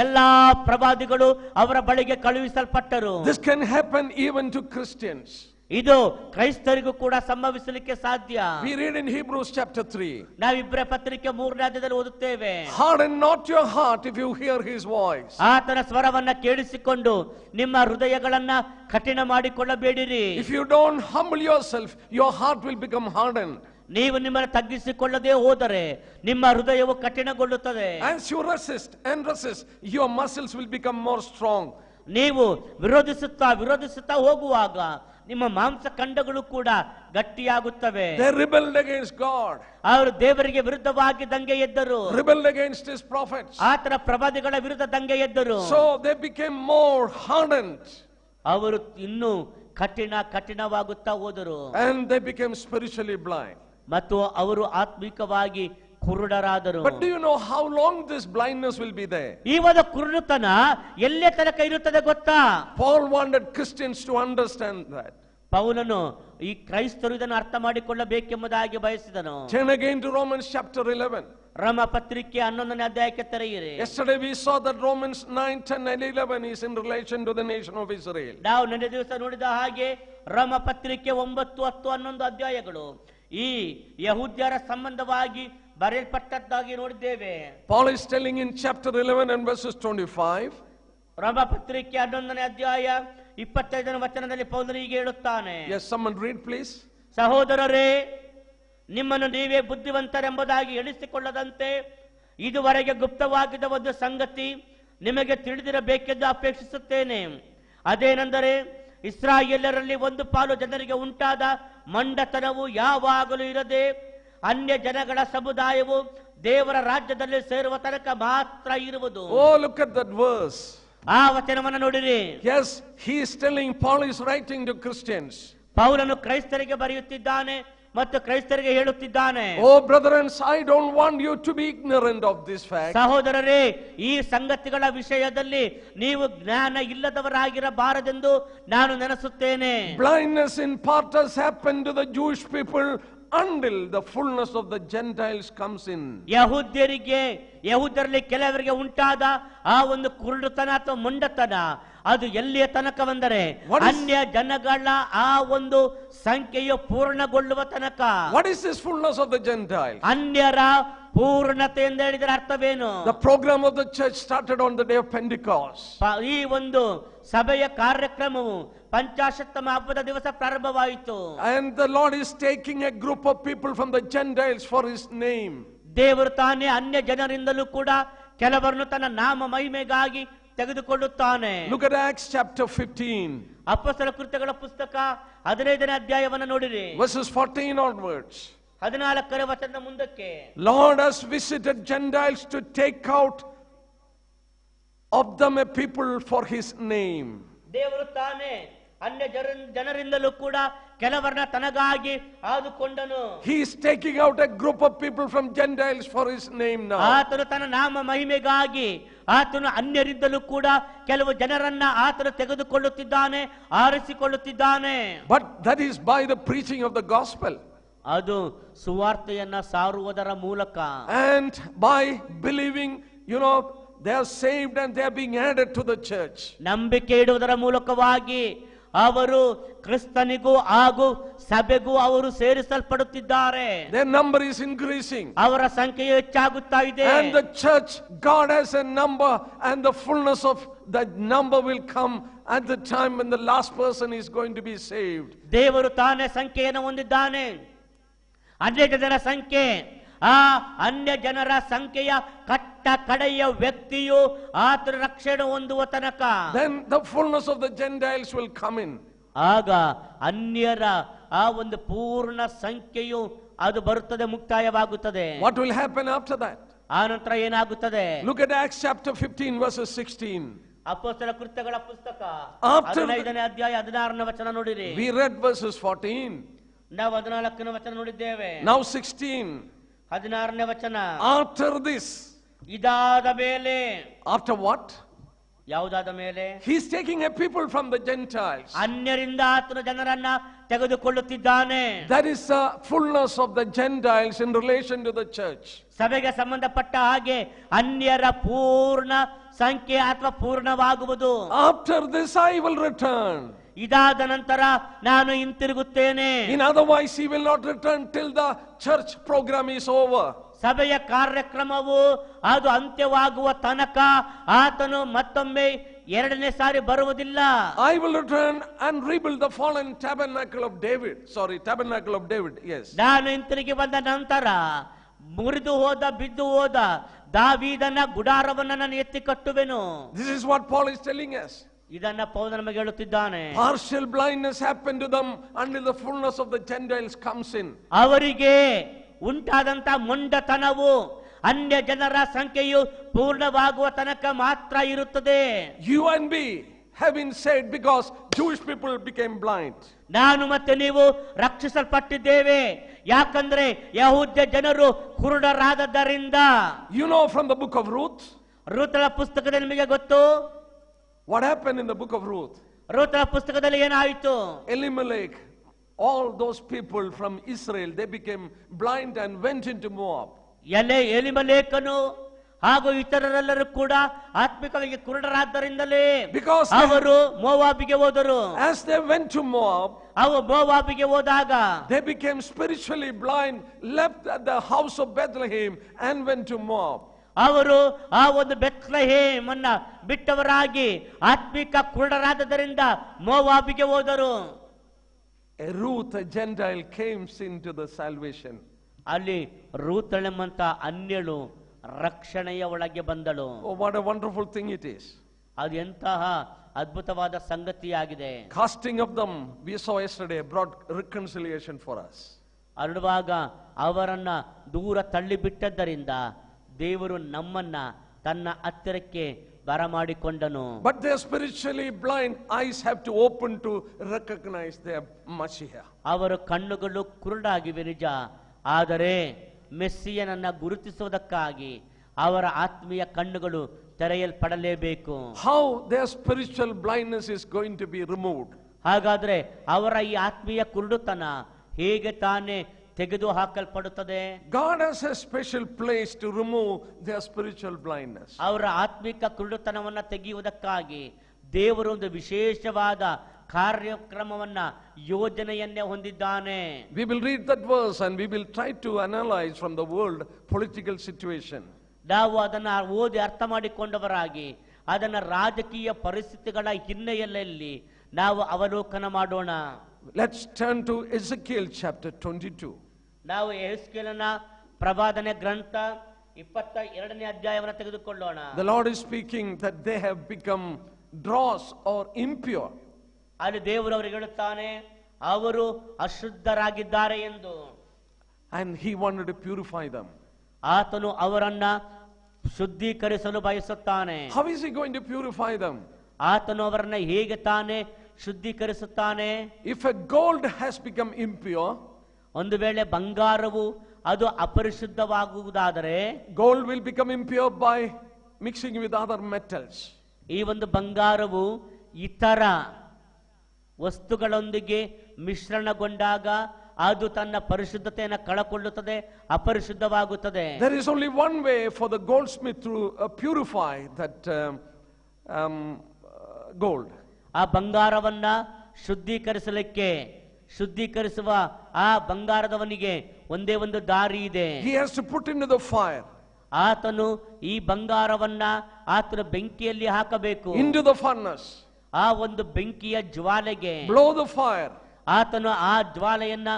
ಎಲ್ಲಾ ಪ್ರವಾದಿಗಳು ಅವರ ಬಳಿಗೆ ಕಳುಹಿಸಲ್ಪಟ್ಟರು. This can happen even to Christians. ಇದು ಕ್ರೈಸ್ತರಿಗೂ ಕೂಡ ಸಂಭವಿಸಲಿಕ್ಕೆ ಸಾಧ್ಯ. We read in Hebrews chapter 3. ನಾವಿಬ್ರ ಪತ್ರಿಕೆ 3ನೇ ಅಧ್ಯಾಯದಲ್ಲಿ ಓದುತ್ತೇವೆ, Harden not your heart if you hear his voice. ಆತನ ಸ್ವರವನ್ನ ಕೇಳಿಸಿಕೊಂಡು ನಿಮ್ಮ ಹೃದಯಗಳನ್ನ ಕಠಿಣ ಮಾಡಿಕೊಳ್ಳಬೇಡಿರಿ. If you don't humble yourself, your heart will become hardened. ನೀವು ನಿಮ್ಮನ್ನು ತಗ್ಗಿಸಿಕೊಳ್ಳದೆ ಹೋದರೆ ನಿಮ್ಮ ಹೃದಯವು ಕಠಿಣಗೊಳ್ಳುತ್ತದೆ. As you resist and resist, your muscles will become more strong. ನೀವು ವಿರೋಧಿಸುತ್ತಾ ಹೋಗುವಾಗ ನಿಮ್ಮ ಮಾಂಸ ಖಂಡಗಳು ಕೂಡ ಗಟ್ಟಿಯಾಗುತ್ತವೆ. They rebelled against God. ಅವರು ದೇವರಿಗೆ ವಿರುದ್ಧವಾಗಿ ದಂಗೆ ಎದ್ದರು. Rebelled against his prophets. ಆತನ ಪ್ರವಾದಿಗಳ ವಿರುದ್ಧ ದಂಗೆ ಎದ್ದರು. So they became more hardened. ಅವರು ಇನ್ನೂ ಕಠಿಣವಾಗುತ್ತಾ ಹೋದರು. And they became spiritually blind. ಮತ್ತು ಅವರು ಆತ್ಮಿಕವಾಗಿ ಕುರುಡರಾದರು. But do you know how long this blindness will be there? ಈ ಒಂದು ಕುರುಡುತನ ಎಲ್ಲೇ ತನಕ ಇರುತ್ತದೆ ಗೊತ್ತಾ? Paul wanted Christians to understand that. ಪೌಲನು ಈ ಕ್ರೈಸ್ತರು ಇದನ್ನು ಅರ್ಥ ಮಾಡಿಕೊಳ್ಳಬೇಕೆಂಬುದಾಗಿ ಬಯಸಿದನು. Turn again to Romans chapter 11. ರೋಮ ಪತ್ರಿಕೆ 11ನೇ ಅಧ್ಯಾಯಕ್ಕೆ ತೆರೆಯಿರಿ. Yesterday we saw that Romans 9, 10 and 11 is in relation to the nation of Israel. ನಾವು ನಿನ್ನೆ ದಿವಸ ನೋಡಿದ ಹಾಗೆ ರೋಮ ಪತ್ರಿಕೆ 9, 10, 11 ಅಧ್ಯಾಯಗಳು ಈ ಯಹೂದ್ಯರ ಸಂಬಂಧವಾಗಿ ಬರೆಯಲ್ಪಟ್ಟದ್ದಾಗಿ ನೋಡಿದ್ದೇವೆ. Paul is telling in chapter 11 and verses 25. ರೋಮ ಪತ್ರಿಕೆ 11ನೇ ಅಧ್ಯಾಯ 25ನೇ ವಚನದಲ್ಲಿ ಪೌಲನು ಹೀಗೆ ಹೇಳುತ್ತಾನೆ. Yes, someone read please. ಸಹೋದರರೇ, ನಿಮ್ಮನ್ನು ನೀವೇ ಬುದ್ಧಿವಂತರೆಂಬುದಾಗಿ ಎಣಿಸಿಕೊಳ್ಳದಂತೆ ಇದುವರೆಗೆ ಗುಪ್ತವಾಗಿದ್ದ ಒಂದು ಸಂಗತಿ ನಿಮಗೆ ತಿಳಿದಿರಬೇಕೆಂದು ಅಪೇಕ್ಷಿಸುತ್ತೇನೆ. ಅದೇನೆಂದರೆ, ಇಸ್ರಾಯೇಲರಲ್ಲಿ ಒಂದು ಪಾಲು ಜನರಿಗೆ ಉಂಟಾದ ಮಂಡತನವು ಯಾವಾಗಲೂ ಇರದೆ ಅನ್ಯ ಜನಗಳ ಸಮುದಾಯವು ದೇವರ ರಾಜ್ಯದಲ್ಲಿ ಸೇರುವ ತನಕ ಮಾತ್ರ ಇರುವುದು. Oh, look at that verse. ಆ ವಚನವನ್ನು ನೋಡಿರಿ. Yes, he is telling, Paul is writing to Christians. ಪೌಲನು ಕ್ರೈಸ್ತರಿಗೆ ಬರೆಯುತ್ತಿದ್ದಾನೆ ಮತ್ತು ಕ್ರೈಸ್ತರಿಗೆ ಹೇಳುತ್ತಿದ್ದಾನೆ. Oh brethren, I don't want you to be ignorant of this fact. ಸಹೋದರರೇ, ಈ ಸಂಗತಿಗಳ ವಿಷಯದಲ್ಲಿ ನೀವು ಜ್ಞಾನ ಇಲ್ಲದವರಾಗಿರಬಾರದೆಂದು ನಾನು ನೆನೆಸುತ್ತೇನೆ. Blindness in part has happened to the Jewish people until the fullness of the Gentiles comes in. ಯಹೂದ್ಯರಲ್ಲಿ ಕೆಲವರಿಗೆ ಉಂಟಾದ ಆ ಒಂದು ಕುರುಡುತನ ಅಥವಾ ಮೊಂಡತನ ಅದು ಎಲ್ಲಿಯ ತನಕ ಬಂದರೆ ಅನ್ಯ ಜನಗಳ ಆ ಒಂದು ಸಂಖ್ಯೆಯು ಪೂರ್ಣಗೊಳ್ಳುವ ತನಕ. What is this fullness of the Gentiles? ಅನ್ಯರ ಪೂರ್ಣತೆ ಎಂದು ಹೇಳಿದರೆ ಅರ್ಥವೇನು? The program of the church started on the day of Pentecost. ಈ ಒಂದು ಸಭೆಯ ಕಾರ್ಯಕ್ರಮವು ಪಂಚಾಶತ್ತಮ ಹಬ್ಬದ ದಿವಸ ಪ್ರಾರಂಭವಾಯಿತು. And the Lord is taking a group of people from the Gentiles for his name. ದೇವರು ತಾನೇ ಅನ್ಯ ಜನರಿಂದಲೂ ಕೂಡ ಕೆಲವರನ್ನು ತನ್ನ ನಾಮ ಮಹಿಮೆಗಾಗಿ ತೆಗೆದುಕೊಳ್ಳುತ್ತಾನೆ. Look at Acts chapter 15. ಅಪೊಸ್ತಲ ಕೃತ್ಯಗಳ ಪುಸ್ತಕ 15ನೇ ಅಧ್ಯಾಯವನ್ನು ನೋಡಿರಿ. Verses 14 onwards. 14ನೇ ವಚನದ ಮುಂದಕ್ಕೆ. Lord has visited Gentiles to take out of them a people for his name. ದೇವರು ತಾನೇ ಅನ್ಯ ಜನರಿಂದಲೂ ಕೂಡ ಕೆಲವರನ್ನ ತನಗಾಗಿ ಆದುಕೊಂಡನು. He is taking out a group of people from Gentiles for his name now. ಆತನು ತನ್ನ ನಾಮ ಮಹಿಮೆಗಾಗಿ ಆತನು ಅನ್ಯರಿಂದಲೂ ಕೂಡ ಕೆಲವು ಜನರನ್ನ ಆತನು ತೆಗೆದುಕೊಳ್ಳುತ್ತಿದ್ದಾನೆ, ಆರಿಸಿಕೊಳ್ಳುತ್ತಿದ್ದಾನೆ. But that is by the preaching of the gospel. ಅದು ಸುವಾರ್ತೆಯನ್ನ ಸಾರುವುದರ ಮೂಲಕ. And by believing, they are saved and they are being added to the church. ನಂಬಿಕೆ ಇಡುವುದರ ಮೂಲಕವಾಗಿ ಅವರು ಕ್ರಿಸ್ತನಿಗೂ ಹಾಗೂ ಸಭೆಗೂ ಅವರು ಸೇರಿಸಲ್ಪಡುತ್ತಿದ್ದಾರೆ. Their number is increasing. ಅವರ ಸಂಖ್ಯೆಯು ಹೆಚ್ಚಾಗುತ್ತಾ ಇದೆ. And the church, God has a number, and the fullness of that number will come at the time when the last person is going to be saved. ದೇವರು ತಾನೇ ಸಂಖ್ಯೆಯನ್ನು ಹೊಂದಿದ್ದಾನೆ. ಅನೇಕ ಜನರ ಸಂಖ್ಯೆ, ಆ ಅನ್ಯ ಜನರ ಸಂಖ್ಯೆಯ ಕಟ್ಟ ಕಡೆಯ ವ್ಯಕ್ತಿಯು ಆತನ ರಕ್ಷಣೆ ಹೊಂದುವ ತನಕ, Then the fullness of the Gentiles will come in. ಆಗ ಅನ್ಯರ ಆ ಒಂದು ಪೂರ್ಣ ಸಂಖ್ಯೆಯು ಅದು ಬರುತ್ತದೆ, ಮುಕ್ತಾಯವಾಗುತ್ತದೆ. What will happen after that? ಆ ನಂತರ ಏನಾಗುತ್ತದೆ? Look at Acts chapter 15 verses 16. ಅಪೊಸ್ತಲ ಕೃತ್ಯಗಳ ಪುಸ್ತಕ After 15ನೇ ಅಧ್ಯಾಯ 16ನೇ ವಚನ ನೋಡಿರಿ. we read verses 14. ನಾವು 14ನೇ ವಚನ ನೋಡಿದ್ದೇವೆ. Now 16. 16ನೇ ವಚನ. After this. ಇದಾದ ಮೇಲೆ. After what? ಯಾವುದಾದ ಮೇಲೆ? He is taking a people from the Gentiles. ಅನ್ಯರಿಂದ ಆತನ ಜನರನ್ನ ತೆಗೆದುಕೊಳ್ಳುತ್ತಿದ್ದಾನೆ. That is the fullness of the Gentiles in relation to the church. ಸಭೆಗೆ ಸಂಬಂಧಪಟ್ಟ ಹಾಗೆ ಅನ್ಯರ ಪೂರ್ಣ ಸಂಖ್ಯೆ ಅಥವಾ ಪೂರ್ಣವಾಗುವುದು. After this I will return. ಇದಾದ ನಂತರ ನಾನು ಹಿಂತಿರುಗುತ್ತೇನೆ. In otherwise he will not return till the church program is over. ಸಭೆಯ ಕಾರ್ಯಕ್ರಮವು ಅದು ಅಂತ್ಯವಾಗುವ ತನಕ ಆತನು ಮತ್ತೊಮ್ಮೆ ಎರಡನೇ ಸಾರಿ ಬರುವುದಿಲ್ಲ. I will return and rebuild the fallen tabernacle of David. Tabernacle of David. Yes. ನಾನು ಹಿಂತಿರುಗಿ ಬಂದ ನಂತರ ಮುರಿದು ಹೋದ ಬಿದ್ದು ಹೋದ ದಾವೀದನ ಗುಡಾರವನ್ನು ನಾನು ಎತ್ತಿ ಕಟ್ಟುವೆನು. This is what Paul is telling us. ಇದನ್ನ ಪೌಲ ನಮಗೆ ಹೇಳುತ್ತಿದ್ದಾನೆ. Partial blindness happened to them until the fullness of the Gentiles comes in. ಅವರಿಗೆ ಉಂಟಾದಂತ ಮೊಂಡತನವು ಅನ್ಯ ಜನರ ಸಂಖ್ಯೆಯು ಪೂರ್ಣವಾಗುವ ತನಕ ಮಾತ್ರ ಇರುತ್ತದೆ. You and me have been saved because Jewish people became blind. ನಾನು ಮತ್ತೆ ನೀವು ರಕ್ಷಿಸಲ್ಪಟ್ಟಿದ್ದೇವೆ, ಯಾಕಂದ್ರೆ ಯಹೂದ್ಯ ಜನರು ಕುರುಡರಾದದ್ದರಿಂದ. You know from the book of Ruth. ರೂತಳ ಪುಸ್ತಕದಲ್ಲಿ ನಿಮಗೆ ಗೊತ್ತು What happened in the book of Ruth? ರೂತಳ ಪುಸ್ತಕದಲ್ಲಿ ಏನಾಯಿತು? Elimelech, all those people from Israel, they became blind and went into Moab. ಎಲಿಮಲೇಕನು ಹಾಗೂ ಇತರರೆಲ್ಲರೂ ಕೂಡ ಆತ್ಮಿಕವಾಗಿ ಕುರುಡರಾದ್ದರಿಂದಲೇ Because ಅವರು ಮೋವಾಬಿಗೆ ಹೋದರು. as they went to Moab, ಅವರು ಮೋವಾಬಿಗೆ ಹೋದಾಗ they became spiritually blind, left at the house of Bethlehem and went to Moab. ಅವರು ಆ ಒಂದು ಬೆತ್ಲೆಹೇಮ್ ಅನ್ನ ಬಿಟ್ಟವರಾಗಿ ಆತ್ಮಿಕ ಕುರುಡರಾದರಿಂದ ಮೋವಾಬಿಗೆ ಹೋದರು. A Ruth, a Gentile, came into the salvation. ಅಲ್ಲಿ ರೂತಳೆಂಬಂತ ಅನ್ಯಳು ರಕ್ಷಣೆಯ ಒಳಗೆ ಬಂದಳು. Oh, what a wonderful thing it is. ಅದು ಎಂತಹ ಅದ್ಭುತವಾದ ಸಂಗತಿಯಾಗಿದೆ. Casting of them, we saw yesterday, brought reconciliation for us. ಅರಳುವಾಗ ಅವರನ್ನ ದೂರ ತಳ್ಳಿಬಿಟ್ಟದ್ದರಿಂದ ದೇವರು ನಮ್ಮನ್ನ ತನ್ನ ಹತ್ತಿರಕ್ಕೆ ಬರಮಾಡಿಕೊಂಡನು. But they are spiritually blind. Eyes have to open to recognize their Messiah. ಅವರ ಕಣ್ಣುಗಳು ಕುರುಡಾಗಿವೆ ನಿಜ, ಆದರೆ ಮೆಸ್ಸಿಯನನ್ನ ಗುರುತಿಸುವುದಕ್ಕಾಗಿ ಅವರ ಆತ್ಮೀಯ ಕಣ್ಣುಗಳು ತೆರೆಯಲ್ಪಡಲೇಬೇಕು. How their spiritual blindness is going to be removed? ಹಾಗಾದ್ರೆ ಅವರ ಈ ಆತ್ಮೀಯ ಕುರುಡುತನ ಹೇಗೆ ತಾನೇ ತೆಗೆದು ಹಾಕಲ್ಪಡುತ್ತದೆ? God has a special place to remove their spiritual blindness. ಅವರ ಆತ್ಮಿಕ ಕುರುಡುತನವನ್ನ ತೆಗೆಯುವುದಕ್ಕಾಗಿ ದೇವರು ಒಂದು ವಿಶೇಷವಾದ ಕಾರ್ಯಕ್ರಮವನ್ನ ಯೋಜನೆಯನ್ನೇ ಹೊಂದಿದ್ದಾನೆ. We will read that verse and we will try to analyze from the world political situation. ನಾವು ಅದನ್ನ ಓದಿ ಅರ್ಥ ಮಾಡಿಕೊಂಡವರಾಗಿ ಅದನ್ನ ರಾಜಕೀಯ ಪರಿಸ್ಥಿತಿಗಳ ಹಿನ್ನೆಲೆಯಲ್ಲಿ ನಾವು ಅವಲೋಕನ ಮಾಡೋಣ. Let's turn to Ezekiel chapter 22. ನಾವು ಯೆಹೆಜ್ಕೇಲನ ಪ್ರವಾದನೆ ಗ್ರಂಥ 22ನೇ ಅಧ್ಯಾಯವನ್ನು ತೆಗೆದುಕೊಳ್ಳೋಣ. The Lord is speaking that they have become dross or impure. ಅಲ್ಲಿ ದೇವರು ಅವರಿಗೆ ಹೇಳುತ್ತಾನೆ ಅವರು ಅಶುದ್ಧರಾಗಿದ್ದಾರೆ ಎಂದು. And he wanted to purify them. ಆತನು ಅವರನ್ನ ಶುದ್ಧೀಕರಿಸಲು ಬಯಸುತ್ತಾನೆ. How is he going to purify them? ಆತನು ಅವರನ್ನ ಹೇಗೆ ತಾನೇ ಶುದ್ಧೀಕರಿಸುತ್ತಾನೆ? If a gold has become impure, ಒಂದು ವೇಳೆ ಬಂಗಾರವು ಅದು ಅಪರಿಶುದ್ಧವಾಗುವುದಾದರೆ, gold will become impure by mixing with other metals. ಈ ಒಂದು ಬಂಗಾರವು ಇತರ ವಸ್ತುಗಳೊಂದಿಗೆ ಮಿಶ್ರಣಗೊಂಡಾಗ ಅದು ತನ್ನ ಪರಿಶುದ್ಧತೆಯನ್ನು ಕಳಕೊಳ್ಳುತ್ತದೆ, ಅಪರಿಶುದ್ಧವಾಗುತ್ತದೆ. There is only one way for the goldsmith to purify that gold. ಆ ಬಂಗಾರವನ್ನ ಶುದ್ಧೀಕರಿಸುವ ಆ ಬಂಗಾರದವನಿಗೆ ಒಂದೇ ಒಂದು ದಾರಿ ಇದೆ. He has to put into the fire. ಆತನು ಈ ಬಂಗಾರವನ್ನ ಆತನ ಬೆಂಕಿಯಲ್ಲಿ ಹಾಕಬೇಕು. Into the furnace. ಆ ಒಂದು ಬೆಂಕಿಯ ಜ್ವಾಲೆಗೆ Blow the fire. ಆತನು ಆ ಜ್ವಾಲೆಯನ್ನ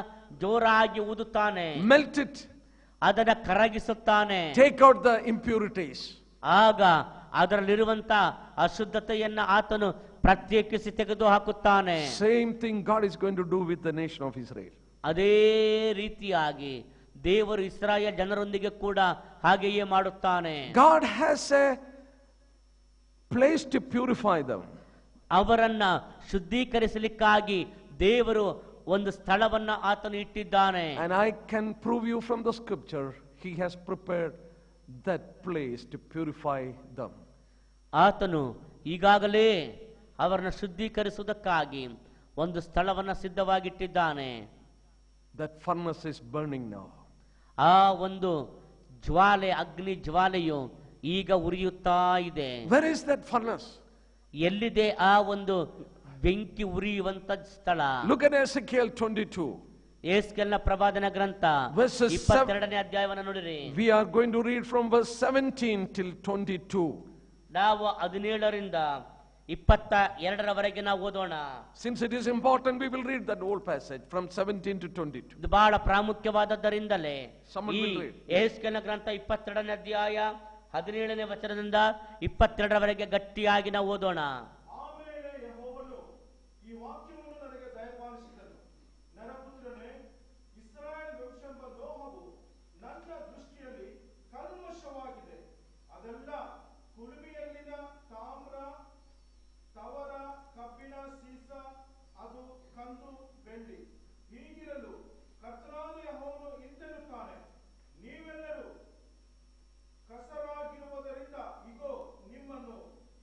ಜೋರಾಗಿ ಊದುತ್ತಾನೆ. Melt it. ಅದನ್ನ ಕರಗಿಸುತ್ತಾನೆ. Take out the impurities. ಆಗ ಅದರಲ್ಲಿರುವಂತ ಅಶುದ್ಧತೆಯನ್ನ ಆತನು ಪ್ರತ್ಯೇಕಿಸಿ ತೆಗೆದು ಹಾಕುತ್ತಾನೆ. Same thing God is going to do with the nation of Israel. ಅದೇ ರೀತಿಯಾಗಿ ದೇವರು ಇಸ್ರಾಯೇಲ್ ಜನರೊಂದಿಗೆ ಕೂಡ ಹಾಗೆಯೇ ಮಾಡುತ್ತಾನೆ. God has a place to purify them. ಅವರನ್ನ ಶುದ್ಧೀಕರಿಸಲಿಕ್ಕಾಗಿ ದೇವರು ಒಂದು ಸ್ಥಳವನ್ನ ಆತನು ಇಟ್ಟಿದ್ದಾನೆ. And I can prove you from the scripture, He has prepared that place to purify them. ಆತನು ಈಗಾಗಲೇ ಅವರನ್ನು ಶುದ್ಧೀಕರಿಸುವುದಕ್ಕಾಗಿ ಒಂದು ಸ್ಥಳವನ್ನ ಸಿದ್ಧವಾಗಿಟ್ಟಿದ್ದಾನೆ. That furnace is burning now. ಆ ಒಂದು ಜ್ವಾಲೆ, ಅಗ್ನಿ ಜ್ವಾಲೆಯು ಈಗ ಉರಿಯುತ್ತಾ ಇದೆ. Where is that furnace? ಎಲ್ಲಿದೆ ಆ ಒಂದು ಬೆಂಕಿ ಉರಿಯುವಂತ ಸ್ಥಳ? Look at Ezekiel 22. ಯೆಹೆಜ್ಕೇಲನ ಪ್ರವಾದನ ಗ್ರಂಥ 22ನೇ ಅಧ್ಯಾಯವನ್ನು ನೋಡಿರಿ. We are going to read from verse 17 till 22. ನಾವು 17ರಿಂದ 22ರವರೆಗೆ ನಾವು ಓದೋಣ. Since it is important, we will read that whole passage from 17 to 22. ಇದು ಬಹಳ ಪ್ರಾಮುಖ್ಯವಾದದ್ದರಿಂದಲೇ Someone ಈ will read. ಯೆಹೆಜ್ಕೇಲನ ಗ್ರಂಥ 22ನೇ ಅಧ್ಯಾಯ 17ನೇ ವಚನದಿಂದ 22ರವರೆಗೆ ಗಟ್ಟಿಯಾಗಿ ನಾವು ಓದೋಣ. ಆಮೇಲೆ ಯೆಹೋವನು ಈ ವಾಕ್ಯವನ್ನು ನನಗೆ ದಯಪಾಲಿಸಿದನು. ನನ್ನ ಪುತ್ರನೇ, ಇಸ್ರಾಯೇಲ್ ವಂಶವೆಂಬ ಲೋಹವು ನನ್ನ ದೃಷ್ಟಿಯಲ್ಲಿ ಕಲ್ಮಶವಾಗಿದೆ. ಅದೆಲ್ಲ ಕುಲುಮೆಯಲ್ಲಿನ ತಾಮ್ರ, ತವರ, ಕಬ್ಬಿಣ, ಸೀಸ, ಅದು ಕಂದು, ಬೆಳ್ಳಿ. ಹೀಗಿರಲು ಕರ್ತನಾದ ಯೆಹೋವನು ಇಂತೆನ್ನುತ್ತಾನೆ, ನೀವೆಲ್ಲರೂ ಕಸರಾಗಿರುವುದರಿಂದ ಇಗೋ ನಿಮ್ಮನ್ನು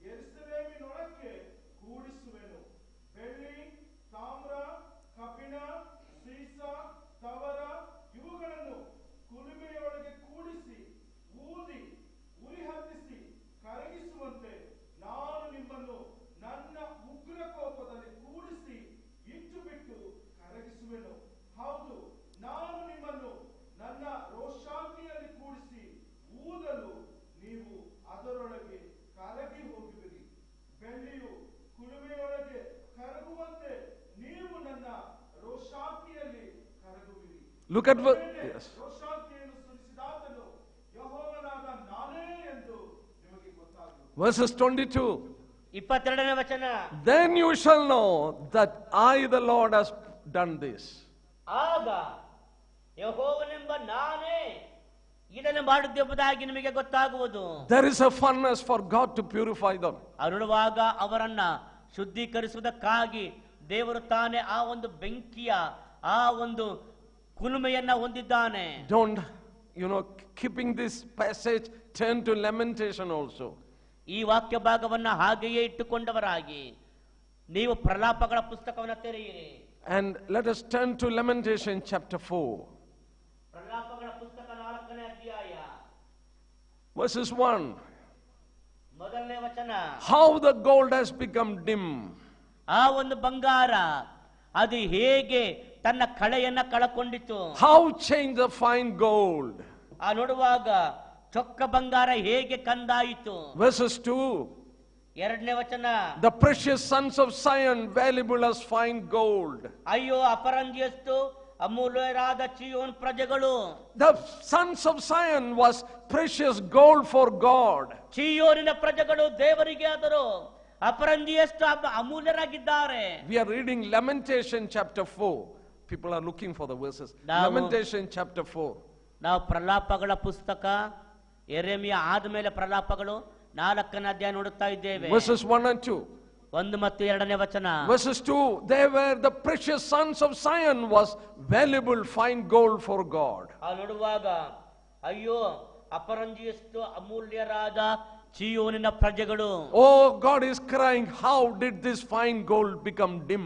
ಯೆರೂಸಲೇಮಿನೊಳಕ್ಕೆ ಕೂಡಿಸುವೆನು. ಬೆಳ್ಳಿ, ತಾಮ್ರ, ಕಬ್ಬಿಣ, ಸೀಸ, ತವರ ಇವುಗಳನ್ನು ಕುಲುಮೆಯೊಳಗೆ ಕೂಡಿಸಿ ಊದಿ ಉರಿ ಹತ್ತಿಸಿ ಕರಗಿಸುವಂತೆ ನಾನು ನಿಮ್ಮನ್ನು ನನ್ನ ಉಗ್ರ ಕೋಪದಲ್ಲಿ ಕೂಡಿಸಿ ಇಟ್ಟು ಬಿಟ್ಟು ಕರಗಿಸುವೆನು. ಹೌದು, ನಾನು ನಿಮ್ಮನ್ನು ನನ್ನ ರೋಷಾಗ್ನಿಯಲ್ಲಿ ಕೂಡಿಸಿ ಊದಲು ನೀವು ಅದರೊಳಗೆ ಕರಗಿ ಹೋಗುವಿರಿ. ಬೆಳ್ಳಿಯು ಕುಲುಮೆಯೊಳಗೆ ಕರಗುವಂತೆ ನೀವು ನನ್ನ ರೋಷಾಗ್ನಿಯಲ್ಲಿ ಕರಗುವಿರಿ. Look at yes. ರೋಷಾಗ್ನಿಯನ್ನು ಸುರಿಸಿದಾತನು ಯೆಹೋವನಾದ ನಾನೇ ಎಂದು ನಿಮಗೆ ಗೊತ್ತಾಗುವುದು. Verses 22. 22ನೇ ವಚನ. Then you shall know that I, the Lord, has done this. ಆಗ ಯೆಹೋವನೆಂಬ ನಾನೇ ಇದನ್ನು ಮಾಡಿದ್ದೆಂಬುದಾಗಿ ನಿಮಗೆ ಗೊತ್ತಾಗುವುದು. There is a furnace for God to purify them. ಅರುಳುವಾಗ ಅವರನ್ನ ಶುದ್ಧೀಕರಿಸುವುದಕ್ಕಾಗಿ ದೇವರು ತಾನೇ ಆ ಒಂದು ಬೆಂಕಿಯ ಆ ಒಂದು ಕುಲುಮೆಯನ್ನ ಹೊಂದಿದ್ದಾನೆ. Don't, keeping this passage, turn to Lamentation also. ಈ ವಾಕ್ಯ ಭಾಗವನ್ನ ಹಾಗೆಯೇ ಇಟ್ಟುಕೊಂಡವರಾಗಿ ನೀವು ಪ್ರಲಾಪಗಳ ಪುಸ್ತಕವನ್ನು ತೆರೆಯಿರಿ. And let us turn to Lamentation chapter 4. ಪ್ರಲಾಪಗಳ ಪುಸ್ತಕ 4ನೇ ಅಧ್ಯಾಯ Verses 1. ಮೊದಲನೇ ವಚನ. How the gold has become dim. ಆ ಒಂದು ಬಂಗಾರ ಅದು ಹೇಗೆ ತನ್ನ ಕಳೆಯನ್ನ ಕಳಕೊಂಡಿತು. How changed the fine gold. ಆ ನೋಡುವಾಗ ಚೊಕ್ಕ ಬಂಗಾರ ಹೇಗೆ ಕಂದಾಯಿತು. Verses 2. 2ನೇ ವಚನ. The precious sons of Zion, valuable as fine gold. ಅಯ್ಯೋ, ಅಪರಂಜಿಯಷ್ಟು ಅಮೂಲ್ಯರಾದ ಚೀಯೋನ್ ಪ್ರಜೆಗಳು. The sons of Zion was precious gold for God. ಚೀಯೋನಿನ ಪ್ರಜೆಗಳು ದೇವರಿಗೆ ಆದರೂ ಅಪರಂಜಿಯಷ್ಟು ಅಮೂಲ್ಯರಾಗಿದ್ದಾರೆ. We are reading Lamentation chapter 4. People are looking for the verses. Lamentation chapter 4. ನಾವು ಪ್ರಲಾಪಗಳ ಪುಸ್ತಕ ಯೆರೆಮೀಯ ಆದ್ಮೇಲೆ ಪ್ರಲಾಪಗಳು 4ನೇ ಅಧ್ಯಾಯ ನೋಡುತ್ತಾ ಇದ್ದೇವೆ. Verses 1 and 2. 1 ಮತ್ತು 2ನೇ ವಚನ. Verses 2. They were the precious sons of Zion, was valuable fine gold for God. ಆ ನೋಡುವಾಗ ಅಯ್ಯೋ, ಅಪರಂಜಿಯಷ್ಟು ಅಮೂಲ್ಯರಾದ ಚೀಯೋನಿನ ಪ್ರಜೆಗಳು. Oh, God is crying, how did this fine gold become dim?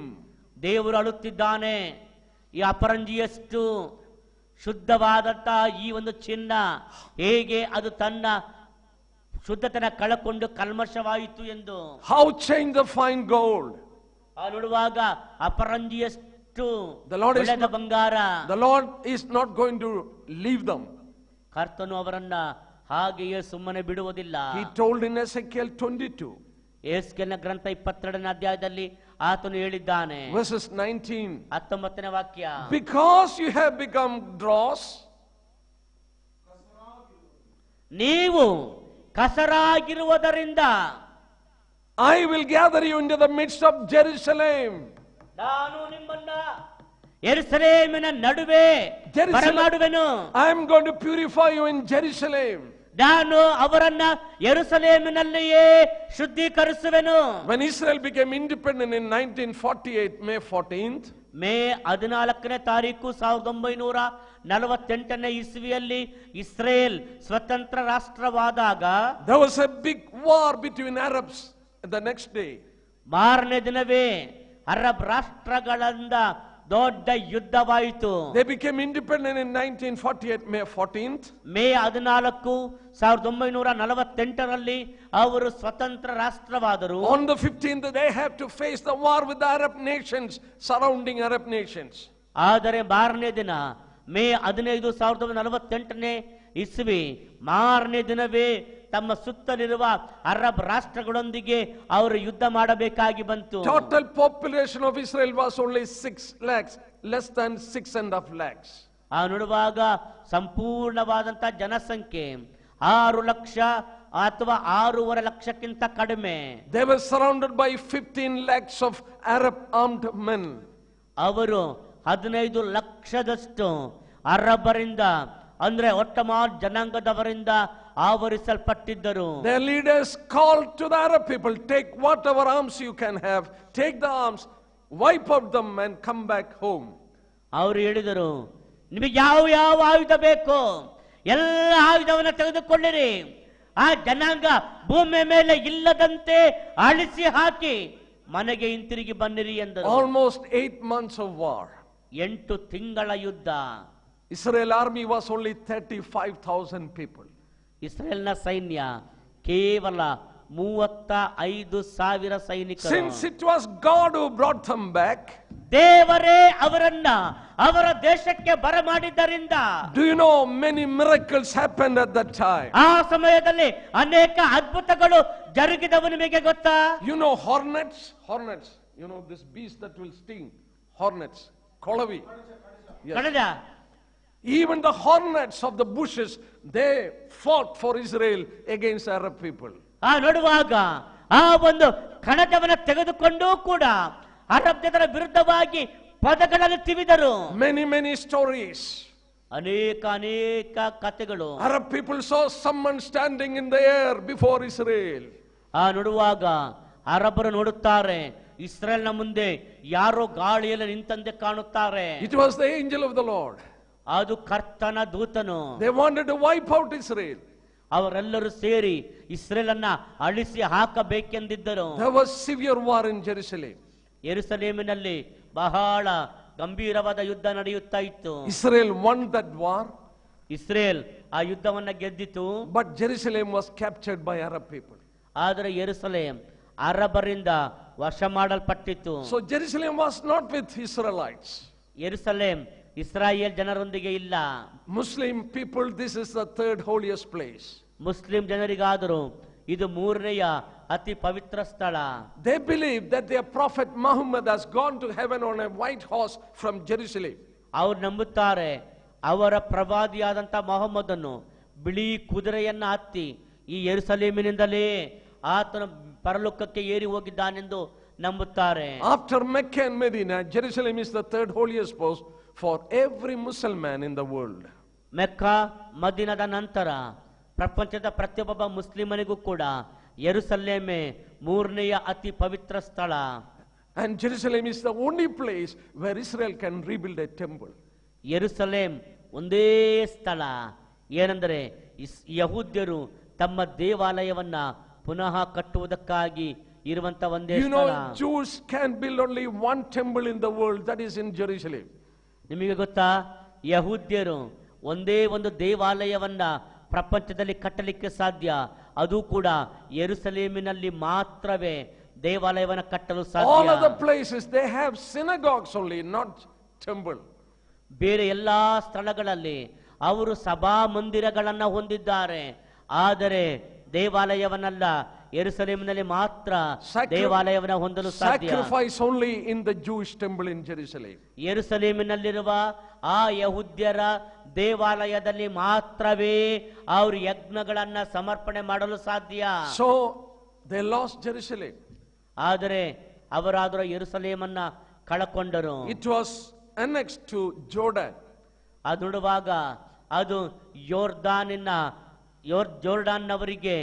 ದೇವರು ಅಳುತ್ತಿದ್ದಾನೆ, ಈ ಅಪರಂಜಿಯಷ್ಟು ಶುದ್ಧವಾದಂತ ಈ ಒಂದು ಚಿನ್ನ ಹೇಗೆ ಅದು ತನ್ನ ಶುದ್ಧತನ ಕಳಕೊಂಡು ಕಲ್ಮಶವಾಯಿತು ಎಂದು. How changed the fine gold? ನೋಡುವಾಗ ಅಪರಂಜಿಯಷ್ಟು The Lord is ಬೆಳೆದ not- ಬಂಗಾರ. The Lord is not going to leave them. ಕರ್ತನು ಅವರನ್ನ ಹಾಗೆಯೇ ಸುಮ್ಮನೆ ಬಿಡುವುದಿಲ್ಲ. He told in Ezekiel 22, ಯೆಹೆಜ್ಕೇಲನ ಗ್ರಂಥ 22ನೇ ಅಧ್ಯಾಯದಲ್ಲಿ ಆತನು ಹೇಳಿದ್ದಾನೆ, verses 19, 19ನೇ ವಾಕ್ಯ, because you have become dross, ನೀವು ಕಸರಾಗಿರುವುದರಿಂದ I will gather you into the midst of Jerusalem. ನಾನು ನಿಮ್ಮನ್ನ ಯೆರೂಸಲೇಮಿನ ನಡುವೆ ಬರಮಾಡುವೆನು. I am going to purify you in Jerusalem. ನಾನು ಅವರನ್ನ ಯೆರೂಸಲೇಮಿನಲ್ಲಿಯೇ ಶುದ್ಧೀಕರಿಸುವೆನು. When Israel became independent in 1948, May 14th, May 14ನೇ ತಾರೀಕು 1948ನೇ ಇಸ್ವಿಯಲ್ಲಿ ಇಸ್ರೇಲ್ ಸ್ವತಂತ್ರ ರಾಷ್ಟ್ರವಾದಾಗ there was a big war between Arabs the next day. ಮಾರನೇ ದಿನವೇ ಅರಬ್ ರಾಷ್ಟ್ರಗಳಿಂದ ದೊಡ್ಡ ಯುದ್ಧವಾಯಿತು. They became independent in 1948, May 14th. May 14, 1948ರಲ್ಲಿ ಅವರು ಸ್ವತಂತ್ರ ರಾಷ್ಟ್ರವಾದರು. On the 15th, they have to face the war with the Arab nations, surrounding Arab nations. ಆದರೆ ಮಾರನೇ ದಿನ ಮೇ 15, 1948ನೇ ಇಸ್ವಿ ಮಾರನೇ ದಿನವೇ ತಮ್ಮ ಸುತ್ತಲಿರುವ ಅರಬ್ ರಾಷ್ಟ್ರಗಳೊಂದಿಗೆ ಅವರು ಯುದ್ಧ ಮಾಡಬೇಕಾಗಿ ಬಂತು. Total population of Israel was only 6 lakhs, less than 6.5 lakhs. ನೋಡುವಾಗ ಸಂಪೂರ್ಣವಾದಂತ ಜನಸಂಖ್ಯೆ 6 ಲಕ್ಷ ಅಥವಾ 6.5 ಲಕ್ಷಕ್ಕಿಂತ ಕಡಿಮೆ. They were surrounded by 15 lakhs of Arab armed men. ಅವರು 15 ಲಕ್ಷದಷ್ಟು ಅರಬರಿಂದ ಅಂದ್ರೆ ಒಟ್ಟಮಾರ್ ಜನಾಂಗದವರಿಂದ ಆವರಿಸಲ್ಪಟ್ಟಿದ್ದರು. Their leaders called to the Arab people, take whatever arms you can have, take the arms, wipe out them and come back home. ಅವರು ಹೇಳಿದರು, ನಿಮಗೆ ಯಾವ ಯಾವ ಆಯುಧ ಬೇಕು ಎಲ್ಲ ಆಯುಧವನ್ನು ತೆಗೆದುಕೊಳ್ಳಿರಿ, ಆ ಜನಾಂಗ ಭೂಮಿ ಮೇಲೆ ಇಲ್ಲದಂತೆ ಅಳಿಸಿ ಹಾಕಿ ಮನೆಗೆ ಹಿಂತಿರುಗಿ ಬನ್ನಿರಿ ಎಂದರು. Almost 8 months of war. 8 ತಿಂಗಳ ಯುದ್ಧ. Israel army was only 35,000 people. ಇಸ್ರೇಲ್ನ ಸೈನ್ಯ ಕೇವಲ 35,000 ಸೈನಿಕರು. Since it was God who brought them back, ದೇವರೇ ಅವರನ್ನ ಅವರ ದೇಶಕ್ಕೆ ಬರಮಾಡಿದ್ದರಿಂದ, do you know many miracles happened at that time? ಆ ಸಮಯದಲ್ಲಿ ಅನೇಕ ಅದ್ಭುತಗಳು ಜರುಗಿದವು. ನಿಮಗೆ ಗೊತ್ತಾ? You know hornets, you know this beast that will sting, hornets, kolavi. Yes. ಕಣಜ. Even the hornets of the bushes, they fought for Israel against Arab people. ನೋಡುವಾಗ ಆ ಒಂದು ಕಣಜವನ್ನ ತೆಗೆದುಕೊಂಡು ಕೂಡ ಅರಬ್ ಜನರ ವಿರುದ್ಧವಾಗಿ ಪದಗಳನ್ನು ತಿವಿದರು. Many stories. ಅನೇಕ ಕಥೆಗಳು. Arab people saw someone standing in the air before Israel. ನೋಡುವಾಗ ಅರಬರು ನೋಡುತ್ತಾರೆ, ಇಸ್ರೇಲ್ನ ಮುಂದೆ ಯಾರೋ ಗಾಳಿಯಲ್ಲಿ ನಿಂತಂತೆ ಕಾಣುತ್ತಾರೆ. It was the angel of the Lord. ಅದು ಕರ್ತನ ದೂತನು. They wanted to wipe out Israel. ಅವರೆಲ್ಲರೂ ಸೇರಿ ಇಸ್ರೇಲ್ ಅನ್ನ ಅಳಿಸಿ ಹಾಕಬೇಕೆಂದಿದ್ದರು. There was severe war in Jerusalem. ಯೆರೂಸಲೇಮಿನಲ್ಲಿ ಬಹಳ ಗಂಭೀರವಾದ ಯುದ್ಧ ನಡೆಯುತ್ತಾ ಇತ್ತು. Israel won that war. Israel ಆ ಯುದ್ಧವನ್ನ ಗೆದ್ದಿತು. But Jerusalem was captured by Arab people. ಆದರೆ ಯೆರೂಸಲೇಮ್ ಅರಬರಿಂದ ವಶ ಮಾಡಲ್ಪಟ್ಟಿತು. So Jerusalem was not with Israelites. ಯೆರೂಸಲೇಮ್ ಇಸ್ರಾಯೇಲ್ ಜನರೊಂದಿಗೆ ಇಲ್ಲ. Muslim people, this is the third holiest place. ಮುಸ್ಲಿಂ ಜನರಿಗಾದರೂ ಇದು 3ನೇಯ ಅತಿ ಪವಿತ್ರ ಸ್ಥಳ. They believe that their prophet Muhammad has gone to heaven on a white horse from Jerusalem. ಅವ್ರು ನಂಬುತ್ತಾರೆ ಅವರ ಪ್ರವಾದಿಯಾದಂತ ಮೊಹಮ್ಮದನ್ನು ಬಿಳಿ ಕುದುರೆಯನ್ನ ಹತ್ತಿ ಈ ಯೆರೂಸಲೇಮಿನಿಂದಲೇ ಆತನ ಪರಲೋಕಕ್ಕೆ ಏರಿ ಹೋಗಿದ್ದಾನೆಂದು ನಂಬುತ್ತಾರೆ. After Mecca and Medina, Jerusalem is the third holiest place for every Muslim in the world. Mecca ಮದೀನದ ನಂತರ ಪ್ರಪಂಚದ ಪ್ರತಿಯೊಬ್ಬ ಮುಸ್ಲಿಮನಿಗೂ ಕೂಡ ಯೆರೂಸಲೇಮೇ 3ನೇಯ ಅತಿ ಪವಿತ್ರ ಸ್ಥಳ. And Jerusalem is the only place where Israel can rebuild a temple. ಯೆರೂಸಲೇಮ್ ಒಂದೇ ಸ್ಥಳ ಏನೆಂದರೆ ಯಹೂದ್ಯರು ತಮ್ಮ ದೇವಾಲಯವನ್ನ ಪುನಃ ಕಟ್ಟುವುದಕ್ಕಾಗಿ ಇರುವಂತ ಒಂದೇ You ಸ್ಥಳ. know, Jews can build only one temple in the world, that is in Jerusalem. ನಿಮಗೆ ಗೊತ್ತಾ, ಯಹೂದ್ಯರು ಒಂದೇ ಒಂದು ದೇವಾಲಯವನ್ನ ಪ್ರಪಂಚದಲ್ಲಿ ಕಟ್ಟಲಿಕ್ಕೆ ಸಾಧ್ಯ, ಅದು ಕೂಡ ಯೆರೂಸಲೇಮಿನಲ್ಲಿ ಮಾತ್ರವೇ. ದೇವಾಲಯವನ್ನು ಕಟ್ಟಲು All other ಸಾಧ್ಯ. places they have synagogues only, not temple. ಬೇರೆ ಎಲ್ಲಾ ಸ್ಥಳಗಳಲ್ಲಿ ಅವರು ಸಭಾ ಮಂದಿರಗಳನ್ನ ಹೊಂದಿದ್ದಾರೆ, ಆದರೆ ದೇವಾಲಯವನ್ನಲ್ಲ. ಯೆರೂಸಲೇಮಿನಲ್ಲಿ ಮಾತ್ರ ದೇವಾಲಯವನ್ನ ಹೊಂದಲು ಸಾಧ್ಯ. Sacrifice only in the Jewish temple in Jerusalem. ಯೆರೂಸಲೇಮಿನಲ್ಲಿರುವ ಆ ಯಹೂದ್ಯರ ದೇವಾಲಯದಲ್ಲಿ ಮಾತ್ರವೇ ಅವರು ಯಜ್ಞಗಳನ್ನ ಸಮರ್ಪಣೆ ಮಾಡಲು ಸಾಧ್ಯ. So they lost Jerusalem. ಆದರೆ ಅವರಾದರೂ ಯೆರೂಸಲೇಮನ್ನ ಕಳಕೊಂಡರು. It was annexed to Jordan. ಅದು ನೋಡುವಾಗ ಅದು ಜೋರ್ಡಾನ್ನವರಿಗೆ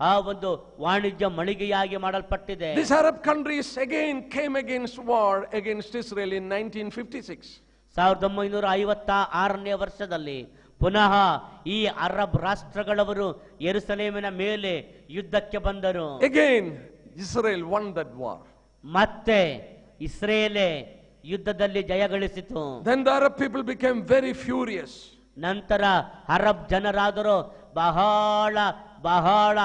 ಆ ಒಂದು ವಾಣಿಜ್ಯ ಮಳಿಗೆಯಾಗಿ ಮಾಡಲ್ಪಟ್ಟಿದೆ. These Arab countries again came against war against Israel in 1956. 1956ನೇ ವರ್ಷದಲ್ಲಿ ಪುನಃ ಈ ಅರಬ್ ರಾಷ್ಟ್ರಗಳವರು ಯೆರೂಸಲೇಮಿನ ಮೇಲೆ ಯುದ್ಧಕ್ಕೆ ಬಂದರು. Again Israel won that war. ಮತ್ತೆ ಇಸ್ರೇಲೇ ಯುದ್ಧದಲ್ಲಿ ಜಯಗಳಿಸಿತು. Then the Arab people became very furious. ನಂತರ ಅರಬ್ ಜನರಾದರು ಬಹಳ ಬಹಳ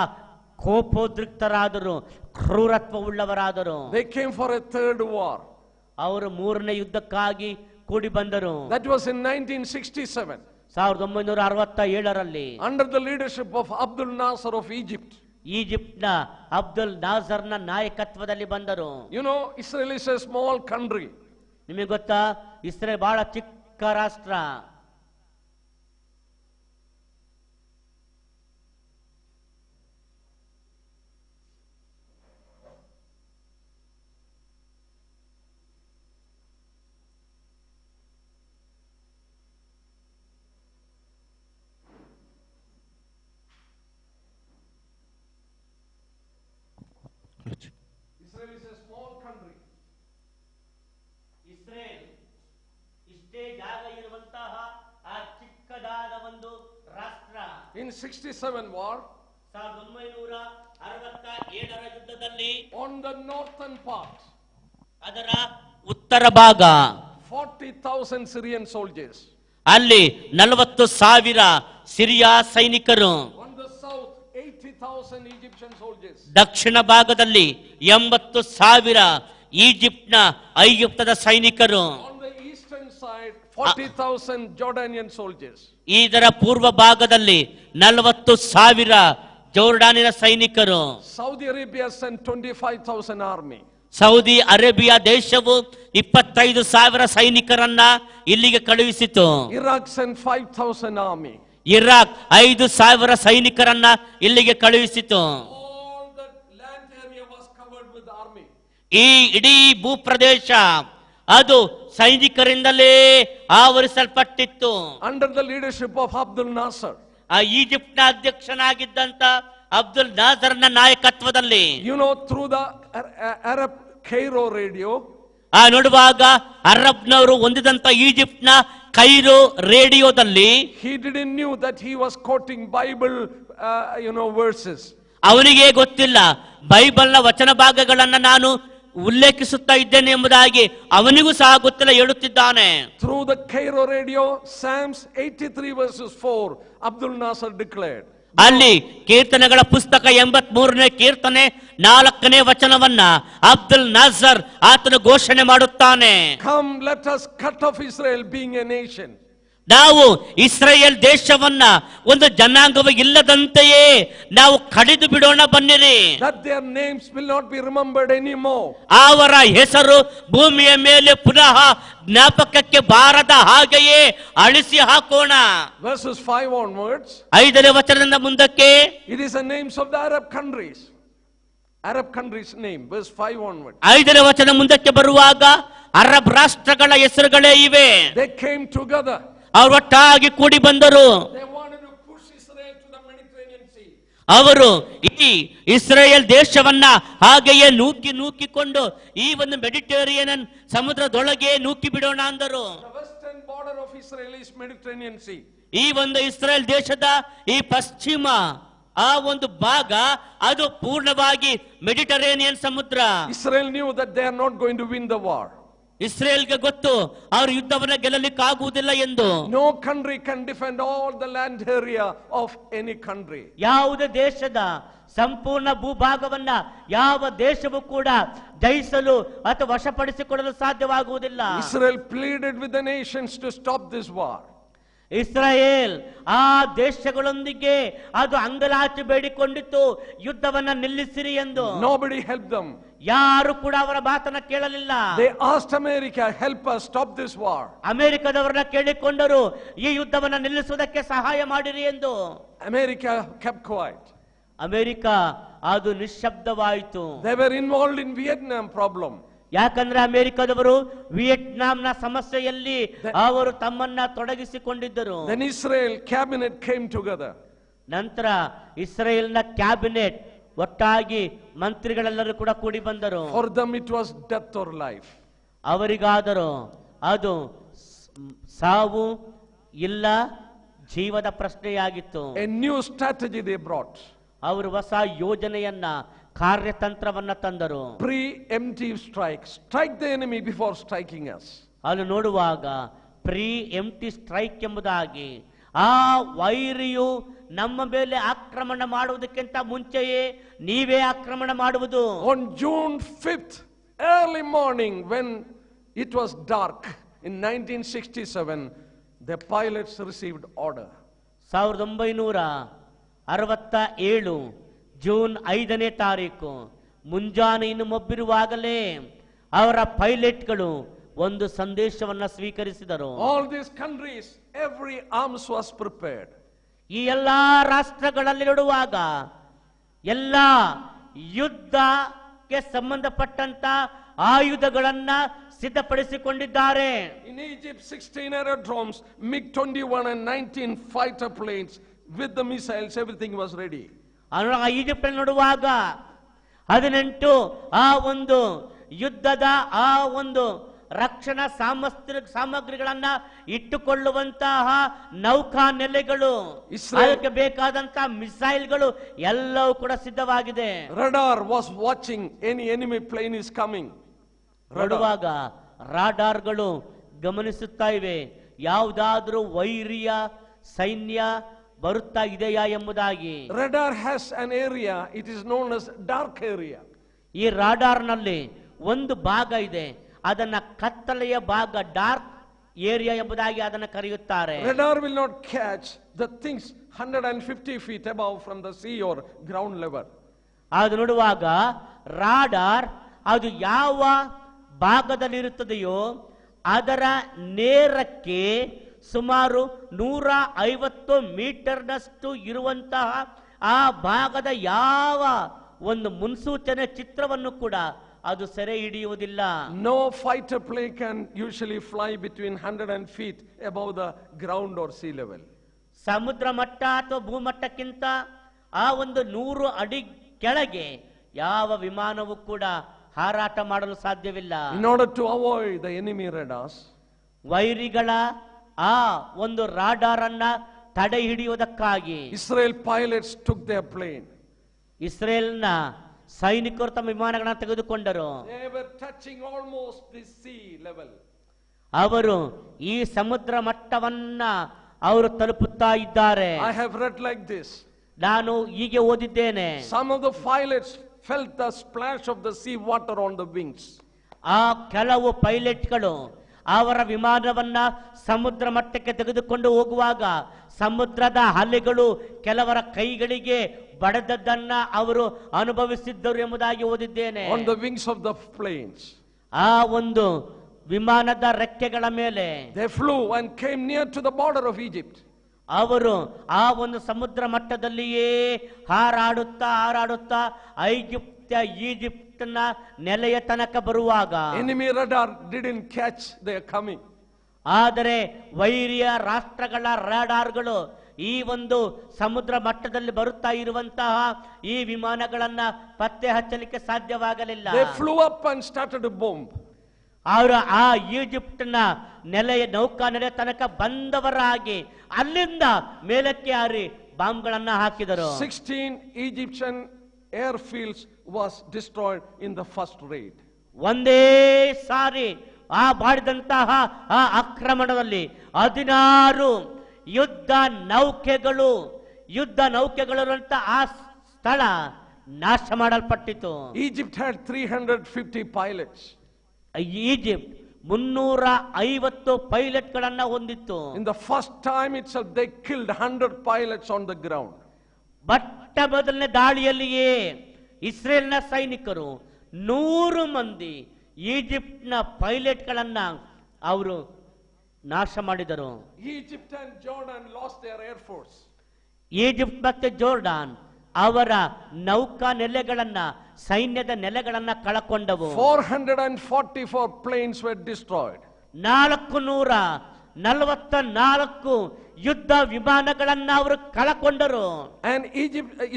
ಕೋಪೋದ್ರಿಕ್ತರಾದರು, ಕ್ರೂರತ್ವವುಳ್ಳವರಾದರು. They came for a third war. ಅವರು ಮೂರನೇ ಯುದ್ಧಕ್ಕಾಗಿ ಕೂಡಿ ಬಂದರು. That was in 1967. 1967ರಲ್ಲಿ under the leadership of Abdul Nasser of Egypt. ಈಜಿಪ್ಟ್ನ Abdul ನಾಸರ್ನ ನಾಯಕತ್ವದಲ್ಲಿ ಬಂದರು. You know, Israel is a small country. ನಿಮಗೆ ಗೊತ್ತಾ, ಇಸ್ರೇಲ್ ಬಹಳ ಚಿಕ್ಕ ರಾಷ್ಟ್ರ. Israel is a small country. Israel ಇಷ್ಟೇ ಜಾಗ ಇರುವಂತಹ ಆ ಚಿಕ್ಕದಾದ ಒಂದು ರಾಷ್ಟ್ರ. In 67 war, 1967ರ ಯುದ್ಧದಲ್ಲಿ on the northern part, ಅದರ ಉತ್ತರ ಭಾಗ 40,000 Syrian soldiers. ಅಲ್ಲಿ 40,000 ಸಿರಿಯಾ ಸೈನಿಕರು, On the south, 80,000 Egyptian soldiers. ದಕ್ಷಿಣ ಭಾಗದಲ್ಲಿ 80,000 ಈಜಿಪ್ಟ್ನ ಐಗುಪ್ತದ ಸೈನಿಕರು, On the eastern side, 40,000 Jordanian soldiers. ಇದರ ಪೂರ್ವ ಭಾಗದಲ್ಲಿ 40,000 ಜೋರ್ಡಾನಿನ ಸೈನಿಕರು. Saudi Arabia sent 25,000 army. Saudi Arabia ದೇಶವು 25,000 ಸೈನಿಕರನ್ನ ಇಲ್ಲಿಗೆ ಕಳುಹಿಸಿತು. Iraq sent 5,000 army. ಇರಾಕ್ 5,000 ಸೈನಿಕರನ್ನ ಇಲ್ಲಿಗೆ ಕಳುಹಿಸಿತು. All that land area was covered with army. ಈ ಇಡೀ ಭೂಪ್ರದೇಶ ಅದು ಸೈನಿಕರಿಂದಲೇ ಆವರಿಸಲ್ಪಟ್ಟಿತ್ತು. Under the leadership of Abdul Nasser. ಆ ಈಜಿಪ್ಟ್ನ ಅಧ್ಯಕ್ಷನಾಗಿದ್ದಂತ ಅಬ್ದುಲ್ ನಾಸರ್ನ ನಾಯಕತ್ವದಲ್ಲಿ, You know, through the Arab Cairo radio, ಆ ನೋಡುವಾಗ ಅರಬ್ನವರು ಹೊಂದಿದಂತ ಈಜಿಪ್ಟ್ನ ಕೈರೋ ರೇಡಿಯೋದಲ್ಲಿ he didn't knew that he was quoting Bible, verses. ಅವನಿಗೆ ಗೊತ್ತಿಲ್ಲ ಬೈಬಲ್ನ ವಚನ ಭಾಗಗಳನ್ನ ನಾನು ಉಲ್ಲೇಖಿಸುತ್ತಾ ಇದ್ದೇನೆ ಎಂಬುದಾಗಿ ಅವನಿಗೂ ಸಹ ಗೊತ್ತಿಲ್ಲ, ಹೇಳುತ್ತಿದ್ದಾನೆ. Through the Cairo radio, Psalms 83 verses 4, Abdul Nasser declared. ಅಲ್ಲಿ ಕೀರ್ತನೆಗಳ ಪುಸ್ತಕ 83ನೇ ಕೀರ್ತನೆ 4ನೇ ವಚನವನ್ನ ಅಬ್ದುಲ್ ನಾಸರ್ ಆತನು ಘೋಷಣೆ ಮಾಡುತ್ತಾನೆ. Come, let us cut off Israel being a nation. ನಾವು ಇಸ್ರೇಲ್ ದೇಶವನ್ನ ಒಂದು ಜನಾಂಗವ ಇಲ್ಲದಂತೆಯೇ ನಾವು ಕಡಿದು ಬಿಡೋಣ ಬನ್ನಿರಿ. That their names will not be remembered anymore. ಅವರ ಹೆಸರು ಭೂಮಿಯ ಮೇಲೆ ಪುನಃ ಜ್ಞಾಪಕಕ್ಕೆ ಬಾರದ ಹಾಗೆಯೇ ಅಳಿಸಿ ಹಾಕೋಣ. Verses 5 onwards. 5ನೇ ವಚನದಿಂದ ಮುಂದಕ್ಕೆ It is the names of the Arab countries. Arab countries name, verse 5 onwards. 5ನೇ ವಚನ ಮುಂದಕ್ಕೆ ಬರುವಾಗ ಅರಬ್ ರಾಷ್ಟ್ರಗಳ ಹೆಸರುಗಳೇ ಇವೆ. They came together. ಅವರು ಒಟ್ಟಾಗಿ ಕೂಡಿ ಬಂದರು. They wanted to push Israel to the Mediterranean Sea. ಅವರು ಈ ಇಸ್ರೇಲ್ ದೇಶವನ್ನ ಹಾಗೆಯೇ ನೂಕಿಕೊಂಡು ಈ ಒಂದು ಮೆಡಿಟೇರಿಯನ್ ಸಮುದ್ರದೊಳಗೆ ನೂಕಿ ಬಿಡೋಣ ಅಂದರು. The western border of Israel is Mediterranean Sea. ಈ ಒಂದು ಇಸ್ರೇಲ್ ದೇಶದ ಈ ಪಶ್ಚಿಮ ಆ ಒಂದು ಭಾಗ ಅದು ಪೂರ್ಣವಾಗಿ ಮೆಡಿಟರೇನಿಯನ್ ಸಮುದ್ರ. Israel knew that they are not going to win the war. ಇಸ್ರೇಲ್ಗೆ ಗೊತ್ತು ಅವರು ಯುದ್ಧವನ್ನ ಗೆಲ್ಲಲಿಕ್ಕಾಗುವುದಿಲ್ಲ ಎಂದು. No country can defend all the land area of any country. ಯಾವುದೇ ದೇಶದ ಸಂಪೂರ್ಣ ಭೂಭಾಗವನ್ನ ಯಾವ ದೇಶವೂ ಕೂಡ ಜಯಿಸಲು ಅಥವಾ ವಶಪಡಿಸಿಕೊಳ್ಳಲು ಸಾಧ್ಯವಾಗುವುದಿಲ್ಲ. Israel pleaded with the nations to stop this war. Israel ಆ ದೇಶಗಳೊಂದಿಗೆ ಅದು ಅಂಗಲಾಚಿ ಬೇಡಿಕೊಂಡಿತ್ತು, ಯುದ್ಧವನ್ನ ನಿಲ್ಲಿಸಿರಿ ಎಂದು. Nobody helped them. ಯಾರು ಕೂಡ ಅವರ ಮಾತನ್ನ ಕೇಳಲಿಲ್ಲ. They asked America, help us stop this war. ಅಮೆರಿಕದವರನ್ನ ಕೇಳಿಕೊಂಡರು, ಈ ಯುದ್ಧವನ್ನ ನಿಲ್ಲಿಸುವುದಕ್ಕೆ ಸಹಾಯ ಮಾಡಿರಿ ಎಂದು. America kept quiet. ಅಮೆರಿಕ ಅದು ನಿಶ್ಶಬ್ದವಾಯಿತು. They were involved in Vietnam problem. ಯಾಕಂದ್ರೆ ಅಮೆರಿಕದವರು ವಿಯೆಟ್ನಾಂನ ಸಮಸ್ಯೆಯಲ್ಲಿ ಅವರು ತಮ್ಮನ್ನ ತೊಡಗಿಸಿಕೊಂಡಿದ್ದರು. Then Israel cabinet came together. ನಂತರ ಇಸ್ರೇಲ್ನ ಕ್ಯಾಬಿನೆಟ್ ಒಟ್ಟಾಗಿ ಮಂತ್ರಿಗಳೆಲ್ಲರೂ ಕೂಡ ಕೂಡಿ ಬಂದರು. For them it was death or life. ಅವರಿಗಾದರೂ ಅದು ಸಾವು ಇಲ್ಲ ಜೀವದ ಪ್ರಶ್ನೆಯಾಗಿತ್ತು. A new strategy they brought. ಅವರು ಹೊಸ ಯೋಜನೆಯನ್ನ ಕಾರ್ಯತಂತ್ರವನ್ನ ತಂದರು. Preemptive strike. Strike the enemy before striking us. ಅದು ನೋಡುವಾಗ ಪ್ರೀ ಎಂಟಿ ಸ್ಟ್ರೈಕ್ ಎಂಬುದಾಗಿ ಆ ವೈರಿಯು ನಮ್ಮ ಮೇಲೆ ಆಕ್ರಮಣ ಮಾಡುವುದಕ್ಕಿಂತ ಮುಂಚೆಯೇ ನೀವೇ ಆಕ್ರಮಣ ಮಾಡುವುದು. On June 5th, early morning, when it was dark in 1967, the pilots received order. 1967 June 5ನೇ ತಾರೀಕು ಮುಂಜಾನೆ ಇನ್ನು ಮೊಬ್ಬಿರುವಾಗಲೇ ಅವರ ಪೈಲಟ್ಗಳು ಒಂದು ಸಂದೇಶವನ್ನ ಸ್ವೀಕರಿಸಿದರು. All these countries, every arms was prepared. ಈ ಎಲ್ಲಾ ರಾಷ್ಟ್ರಗಳಲ್ಲಿ ನೋಡುವಾಗ ಎಲ್ಲ ಯುದ್ಧಕ್ಕೆ ಸಂಬಂಧಪಟ್ಟಂತ ಆಯುಧಗಳನ್ನ ಸಿದ್ಧಪಡಿಸಿಕೊಂಡಿದ್ದಾರೆ. In Egypt, 16 aerodromes, MiG-21 and 19 fighter planes with the missiles, everything was ready. Egypt ನೋಡುವಾಗ 18 ಆ ಒಂದು ಯುದ್ಧದ ಆ ಒಂದು ರಕ್ಷಣಾ ಸಾಮಗ್ರಿಗಳನ್ನ ಇಟ್ಟುಕೊಳ್ಳುವಂತಹ ನೌಕಾ ನೆಲೆಗಳು, ಅದಕ್ಕೆ ಬೇಕಾದಂತಹ ಮಿಸೈಲ್ಗಳು ಎಲ್ಲವೂ ಕೂಡ ಸಿದ್ಧವಾಗಿದೆ. Radar was watching any enemy plane is coming. ನೋಡುವಾಗ ರಾಡಾರ್ಗಳು ಗಮನಿಸುತ್ತಾ ಇವೆ, ಯಾವುದಾದ್ರೂ ವೈರಿಯ ಸೈನ್ಯ ಬರುತ್ತಾ ಇದೆಯಾ ಎಂಬುದಾಗಿ. Radar has an area, it is known as dark area. ಈ ರಾಡಾರ್ನಲ್ಲಿ ಒಂದು ಭಾಗ ಇದೆ, ಅದನ್ನ ಕತ್ತಲೆಯ ಭಾಗ, ಡಾರ್ಕ್ ಏರಿಯಾ ಎಂಬುದಾಗಿ ಅದನ್ನು ಕರೆಯುತ್ತಾರೆ. Radar will not catch the things 150 feet above from the sea or ground level. ಅದು ನೋಡುವಾಗ ರಾಡಾರ್ ಅದು ಯಾವ ಭಾಗದಲ್ಲಿರುತ್ತದೆಯೋ ಅದರ ನೇರಕ್ಕೆ ಸುಮಾರು 150 ಮೀಟರ್ನಷ್ಟು ಇರುವಂತಹ ಆ ಭಾಗದ ಯಾವ ಒಂದು ಮುನ್ಸೂಚನೆ ಚಿತ್ರವನ್ನು ಕೂಡ ಅದು ಸೆರೆ ಹಿಡಿಯುವುದಿಲ್ಲ. No fighter plane can usually fly between 100 feet above the ground or sea level. ಸಮುದ್ರ ಮಟ್ಟ ಅಥವಾ ಭೂಮಟ್ಟಕ್ಕಿಂತ ಆ ಒಂದು 100 ಅಡಿ ಕೆಳಗೆ ಯಾವ ವಿಮಾನವೂ ಕೂಡ ಹಾರಾಟ ಮಾಡಲು ಸಾಧ್ಯವಿಲ್ಲ. In order to avoid the enemy radars, ವೈರಿಗಳ ಆ ಒಂದು ರಾಡಾರ್ ಅನ್ನ ತಡೆ ಹಿಡಿಯುವುದಕ್ಕಾಗಿ Israel pilots took their plane. ಇಸ್ರೇಲ್ನ ಸೈನಿಕರು ತಮ್ಮ ವಿಮಾನಗಳನ್ನು ತೆಗೆದುಕೊಂಡರು. They were touching almost the sea level. ಅವರು ಈ ಸಮುದ್ರ ಮಟ್ಟವನ್ನ ಅವರು ತಲುಪುತ್ತಾ ಇದ್ದಾರೆ. I have read like this. ನಾನು ಹೀಗೆ ಓದಿದ್ದೇನೆ. Some of the pilots felt the splash of the sea water on the wings. ಆ ಕೆಲವು ಪೈಲಟ್ಗಳು ಅವರ ವಿಮಾನವನ್ನ ಸಮುದ್ರ ಮಟ್ಟಕ್ಕೆ ತೆಗೆದುಕೊಂಡು ಹೋಗುವಾಗ ಸಮುದ್ರದ ಅಲೆಗಳು ಕೆಲವರ ಕೈಗಳಿಗೆ ಬಡದದ್ದನ್ನ ಅವರು ಅನುಭವಿಸಿದ್ದರು ಎಂಬುದಾಗಿ ಓದಿದ್ದೇನೆ. On the wings of the planes. ಆ ಒಂದು ವಿಮಾನದ ರೆಕ್ಕೆಗಳ ಮೇಲೆ They flew and came near to the border of Egypt. ಅವರು ಆ ಒಂದು ಸಮುದ್ರ ಮಟ್ಟದಲ್ಲಿಯೇ ಹಾರಾಡುತ್ತಾ ಈಜಿಪ್ಟ್ನ ನೆಲೆಯ ತನಕ ಬರುವಾಗ Enemy radar didn't catch their coming. ಆದರೆ ವೈರಿಯ ರಾಷ್ಟ್ರಗಳ ರಾಡಾರ್ಗಳು ಈ ಒಂದು ಸಮುದ್ರ ಮಟ್ಟದಲ್ಲಿ ಬರುತ್ತಾ ಇರುವಂತಹ ಈ ವಿಮಾನಗಳನ್ನ ಪತ್ತೆ ಹಚ್ಚಲಿಕ್ಕೆ ಸಾಧ್ಯವಾಗಲಿಲ್ಲ. They flew up and started to bomb. ಅವರು ಆ ಈಜಿಪ್ಟ್ನ ನೆಲೆಯ ನೌಕಾ ನೆಲೆ ತನಕ ಬಂದವರಾಗಿ ಅಲ್ಲಿಂದ ಮೇಲಕ್ಕೆ ಹಾರಿ ಬಾಂಬ್ಗಳನ್ನ ಹಾಕಿದರು. 16 Egyptian airfields was destroyed in the first raid. ಒಂದೇ ಸಾರಿ ಮಾಡಿದಂತಹ ಆ ಆಕ್ರಮಣದಲ್ಲಿ 16 ಯುದ್ಧ ನೌಕೆಗಳಿರುವಂತ ಆ ಸ್ಥಳ ನಾಶ ಮಾಡಲ್ಪಟ್ಟಿತು. Egypt had 350 pilots. ಈಜಿಪ್ಟ್ 350 ಪೈಲಟ್ಗಳನ್ನ ಹೊಂದಿತ್ತು. In the first time itself they killed 100 pilots on the ground. ಮೊದಲನೇ ದಾಳಿಯಲ್ಲಿಯೇ ಇಸ್ರೇಲ್ನ ಸೈನಿಕರು 100 ಮಂದಿ ಈಜಿಪ್ಟ್ನ ಪೈಲಟ್ಗಳನ್ನ ಅವರು ನಾಶ ಮಾಡಿದರು. Egypt and Jordan lost their air force. Egypt ಮತ್ತೆ ಜೋರ್ಡಾನ್ ಅವರ ನೌಕಾ ನೆಲೆಗಳನ್ನ ಸೈನ್ಯದ ನೆಲೆಗಳನ್ನ ಕಳಕೊಂಡವು. 444 planes were destroyed. 444 ಯುದ್ಧ ವಿಮಾನಗಳನ್ನ ಅವರು ಕಳಕೊಂಡರು. And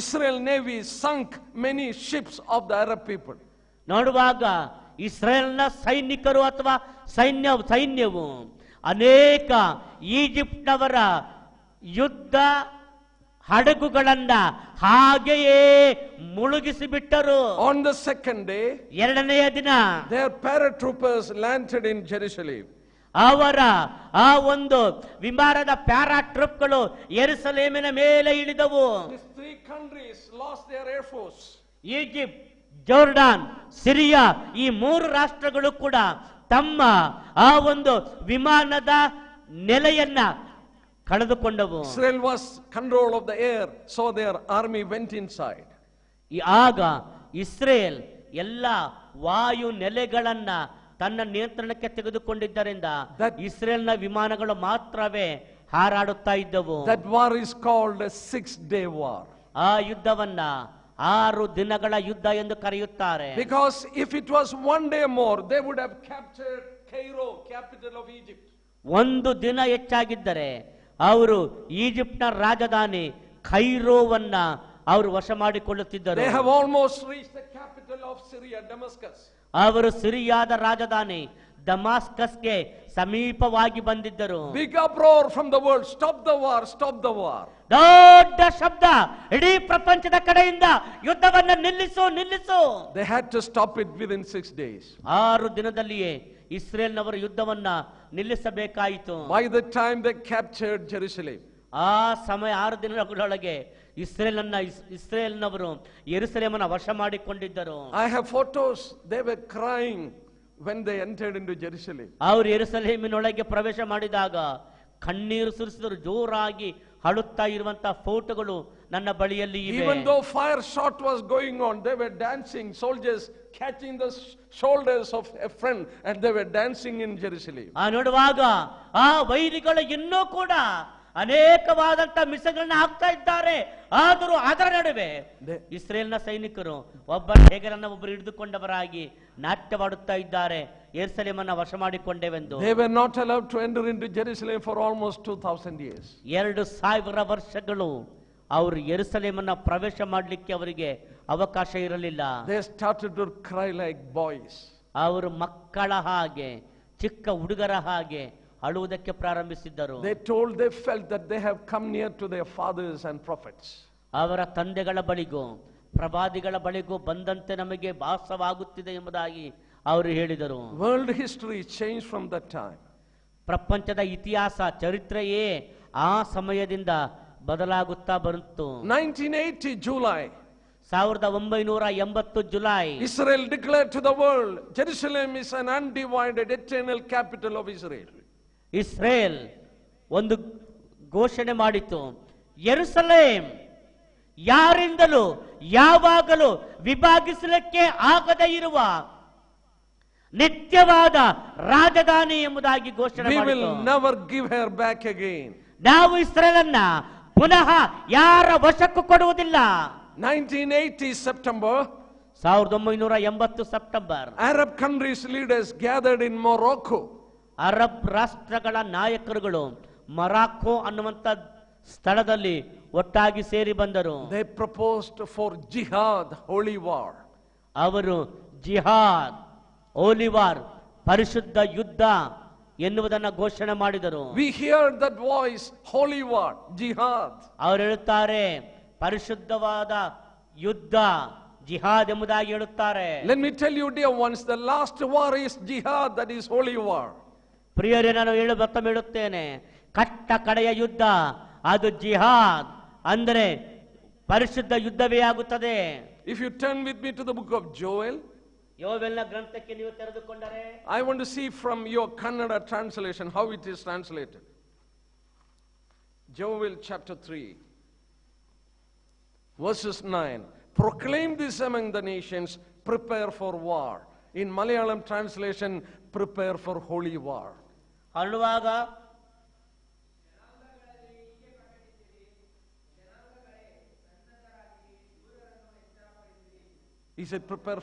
Israel Navy sunk many ships of the Arab people. ನೋಡುವಾಗ ಇಸ್ರೇಲ್ನ ಸೈನಿಕರು ಅಥವಾ ಸೈನ್ಯವು ಅನೇಕ ಈಜಿಪ್ಟ್ನವರ ಯುದ್ಧ ಹಡಗುಗಳನ್ನ ಹಾಗೆಯೇ ಮುಳುಗಿಸಿ ಬಿಟ್ಟರು. On the second day, ಎರಡನೆಯ ದಿನ their paratroopers landed in Jerusalem. ಅವರ ಆ ಒಂದು ವಿಮಾನದ ಪ್ಯಾರಾಟ್ರೂಪ್ಗಳು ಯೆರೂಸಲೇಮಿನ ಮೇಲೆ ಇಳಿದವು. These 3 countries lost their air force. Egypt, Jordan, Syria ಈ 3 ರಾಷ್ಟ್ರಗಳು ಕೂಡ ತಮ್ಮ ಆ ಒಂದು ವಿಮಾನದ ನೆಲೆಯನ್ನ ಕಳೆದುಕೊಂಡವು. Israel was control of the air, so their army went inside. ಆಗ ಇಸ್ರೇಲ್ ಎಲ್ಲ ವಾಯು ನೆಲೆಗಳನ್ನ ತನ್ನ ನಿಯಂತ್ರಣಕ್ಕೆ ತೆಗೆದುಕೊಂಡಿದ್ದರಿಂದ ಇಸ್ರೇಲ್ನ ವಿಮಾನಗಳು ಮಾತ್ರವೇ ಹಾರಾಡುತ್ತಾ ಇದ್ದವು. That war is called a 6-day war. ಆ ಯುದ್ಧವನ್ನ 6 ದಿನಗಳ ಯುದ್ಧ ಎಂದು ಕರೆಯುತ್ತಾರೆ. Because if it was 1 day more, they would have captured Cairo, capital of Egypt. ಒಂದು ದಿನ ಹೆಚ್ಚಾಗಿದ್ದರೆ ಅವರು ಈಜಿಪ್ಟ್ನ ರಾಜಧಾನಿ ಖೈರೋವನ್ನ ಅವರು ವಶ ಮಾಡಿಕೊಳ್ಳುತ್ತಿದ್ದರು. They have almost reached the capital of Syria, Damascus. ಅವರು ಸಿರಿಯಾದ ರಾಜಧಾನಿ ದಮಾಸ್ಕಸ್ಗೆ ಸಮೀಪವಾಗಿ ಬಂದಿದ್ದರು. Big uproar from the world, stop the war, stop the war. ದೊಡ್ಡ ಶಬ್ದ ಇಡೀ ಪ್ರಪಂಚದ ಕಡೆಯಿಂದ ಯುದ್ಧವನ್ನ ನಿಲ್ಲಿಸು. They had to stop it within 6 days. 6 ದಿನದಲ್ಲಿಯೇ ಇಸ್ರೇಲ್ನವರು ಯುದ್ಧವನ್ನ ನಿಲ್ಲಿಸಬೇಕಾಯಿತು. By the time they captured Jerusalem, ಆ ಸಮಯ 6 ದಿನಗಳೊಳಗೆ ಇಸ್ರೇಲ್ನವರು ಯೆರೂಸಲೇಮನ್ನ ವಶ ಮಾಡಿಕೊಂಡಿದ್ದರು. I have photos. They were crying when they entered into Jerusalem. ಅವರು ಯೆರೂಸಲೇಮಿನೊಳಗೆ ಪ್ರವೇಶ ಮಾಡಿದಾಗ ಕಣ್ಣೀರು ಸುರಿಸಿದರು, ಜೋರಾಗಿ ಅಳುತ್ತಾ ಇರುವಂತಹ ಫೋಟೋಗಳು ನನ್ನ ಬಳಿಯಲ್ಲಿ ಇವೆ. Even though fire shot was going on, they were dancing, soldiers catching the shoulders of a friend and they were dancing in Jerusalem. ನೋಡುವಾಗ ಆ ವೈರಿಗಳು ಇನ್ನೂ ಕೂಡ ಅನೇಕವಾದಂತ ಮಿಸಗಳನ್ನ ಹಾಕ್ತಾ ಇದ್ದಾರೆ. ಆದರೂ ಅದರ ನಡುವೆ ಇಸ್ರೇಲ್ನ ಸೈನಿಕರು ಒಬ್ಬರ ಹೆಗರನ್ನ ಒಬ್ಬರು ಹಿಡಿದುಕೊಂಡವರಾಗಿ ನಾಟ್ಯವಾಡುತ್ತಾ ಇದ್ದಾರೆ, ಯೆರೂಸಲೇಮನ್ನ ವಶ ಮಾಡಿಕೊಂಡೆವೆಂದು. They were not allowed to enter into Jerusalem for almost 2000 years. 2000 ವರ್ಷಗಳು ಅವರು ಯೆರೂಸಲೇಮನ್ನ ಪ್ರವೇಶ ಮಾಡಲಿಕ್ಕೆ ಅವರಿಗೆ ಅವಕಾಶ ಇರಲಿಲ್ಲ. They started to cry like boys. ಅವರು ಮಕ್ಕಳ ಹಾಗೆ, ಚಿಕ್ಕ ಹುಡುಗರ ಹಾಗೆ ಅಳುವುದಕ್ಕೆ ಪ್ರಾರಂಭಿಸಿದ್ದರು. They felt that they have come near to their fathers and prophets. ಅವರ ತಂದೆಗಳ ಬಳಿಗೂ ಪ್ರವಾದಿಗಳ ಬಳಿಗೂ ಬಂದಂತೆ ನಮಗೆ ಭಾಸವಾಗುತ್ತಿದೆ ಎಂಬುದಾಗಿ ಅವರು ಹೇಳಿದರು. World history changed from that time. ಪ್ರಪಂಚದ ಇತಿಹಾಸ, ಚರಿತ್ರೆಯೇ ಆ ಸಮಯದಿಂದ ಬದಲಾಗುತ್ತಾ ಬಂತು. 1980 July, 1980 July, Israel declared to the world, Jerusalem is an undivided eternal capital of Israel. Israel ಒಂದು ಘೋಷಣೆ ಮಾಡಿತು, ಯೆರೂಸಲೇಮ್ ಯಾರಿಂದಲೂ ಯಾವಾಗಲೂ ವಿಭಾಗಿಸಲಿಕ್ಕೆ ಆಗದೇ ಇರುವ ನಿತ್ಯವಾದ ರಾಜಧಾನಿ ಎಂಬುದಾಗಿ ಘೋಷಣೆ We ಮಾಡಿತು. will never give her back again. ನಾವು ಇಸ್ರೇಲನ್ನ ಪುನಃ ಯಾರ ವಶಕ್ಕೂ ಕೊಡುವುದಿಲ್ಲ. 1980 September, 1980 September, Arab countries leaders gathered in Morocco. Arab ರಾಷ್ಟ್ರಗಳ ನಾಯಕರುಗಳು ಮೊರಾಕೋ ಅನ್ನುವಂತ ಸ್ಥಳದಲ್ಲಿ ಒಟ್ಟಾಗಿ ಸೇರಿ ಬಂದರು. They proposed for jihad, holy war. ಅವರು ಜಿಹಾದ್, ಹೋಲಿ ವಾರ್, ಪರಿಶುದ್ಧ ಯುದ್ಧ ಎನ್ನುವುದನ್ನು ಘೋಷಣೆ ಮಾಡಿದರು. We hear that voice, holy war, jihad. ಅವರು ಹೇಳುತ್ತಾರೆ, ಪರಿಶುದ್ಧವಾದ ಯುದ್ಧ, ಜಿಹಾದ್ ಎಂಬುದಾಗಿ ಹೇಳುತ್ತಾರೆ. Let me tell you, dear ones, the last war is jihad, that is holy war. ಪ್ರಿಯರೇ, ನಾನು ಮತ್ತೊಮ್ಮೆ ಹೇಳುತ್ತೇನೆ, ಕಟ್ಟ ಕಡೆಯ ಯುದ್ಧ ಅದು ಜಿಹಾದ್, ಅಂದರೆ ಪರಿಶುದ್ಧ ಯುದ್ಧವೇ ಆಗುತ್ತದೆ. If you turn with me to the book of Joel, ಯೋವೇಲನ ಗ್ರಂಥಕ್ಕೆ ನೀವು ತೆರೆದುಕೊಂಡರೆ, I want to see from your Kannada translation how it is translated. Joel chapter 3, verses 9. Proclaim this among the nations, prepare for war. In Malayalam translation, prepare for holy war. ಹರಡುವಾಗ He said, prepare.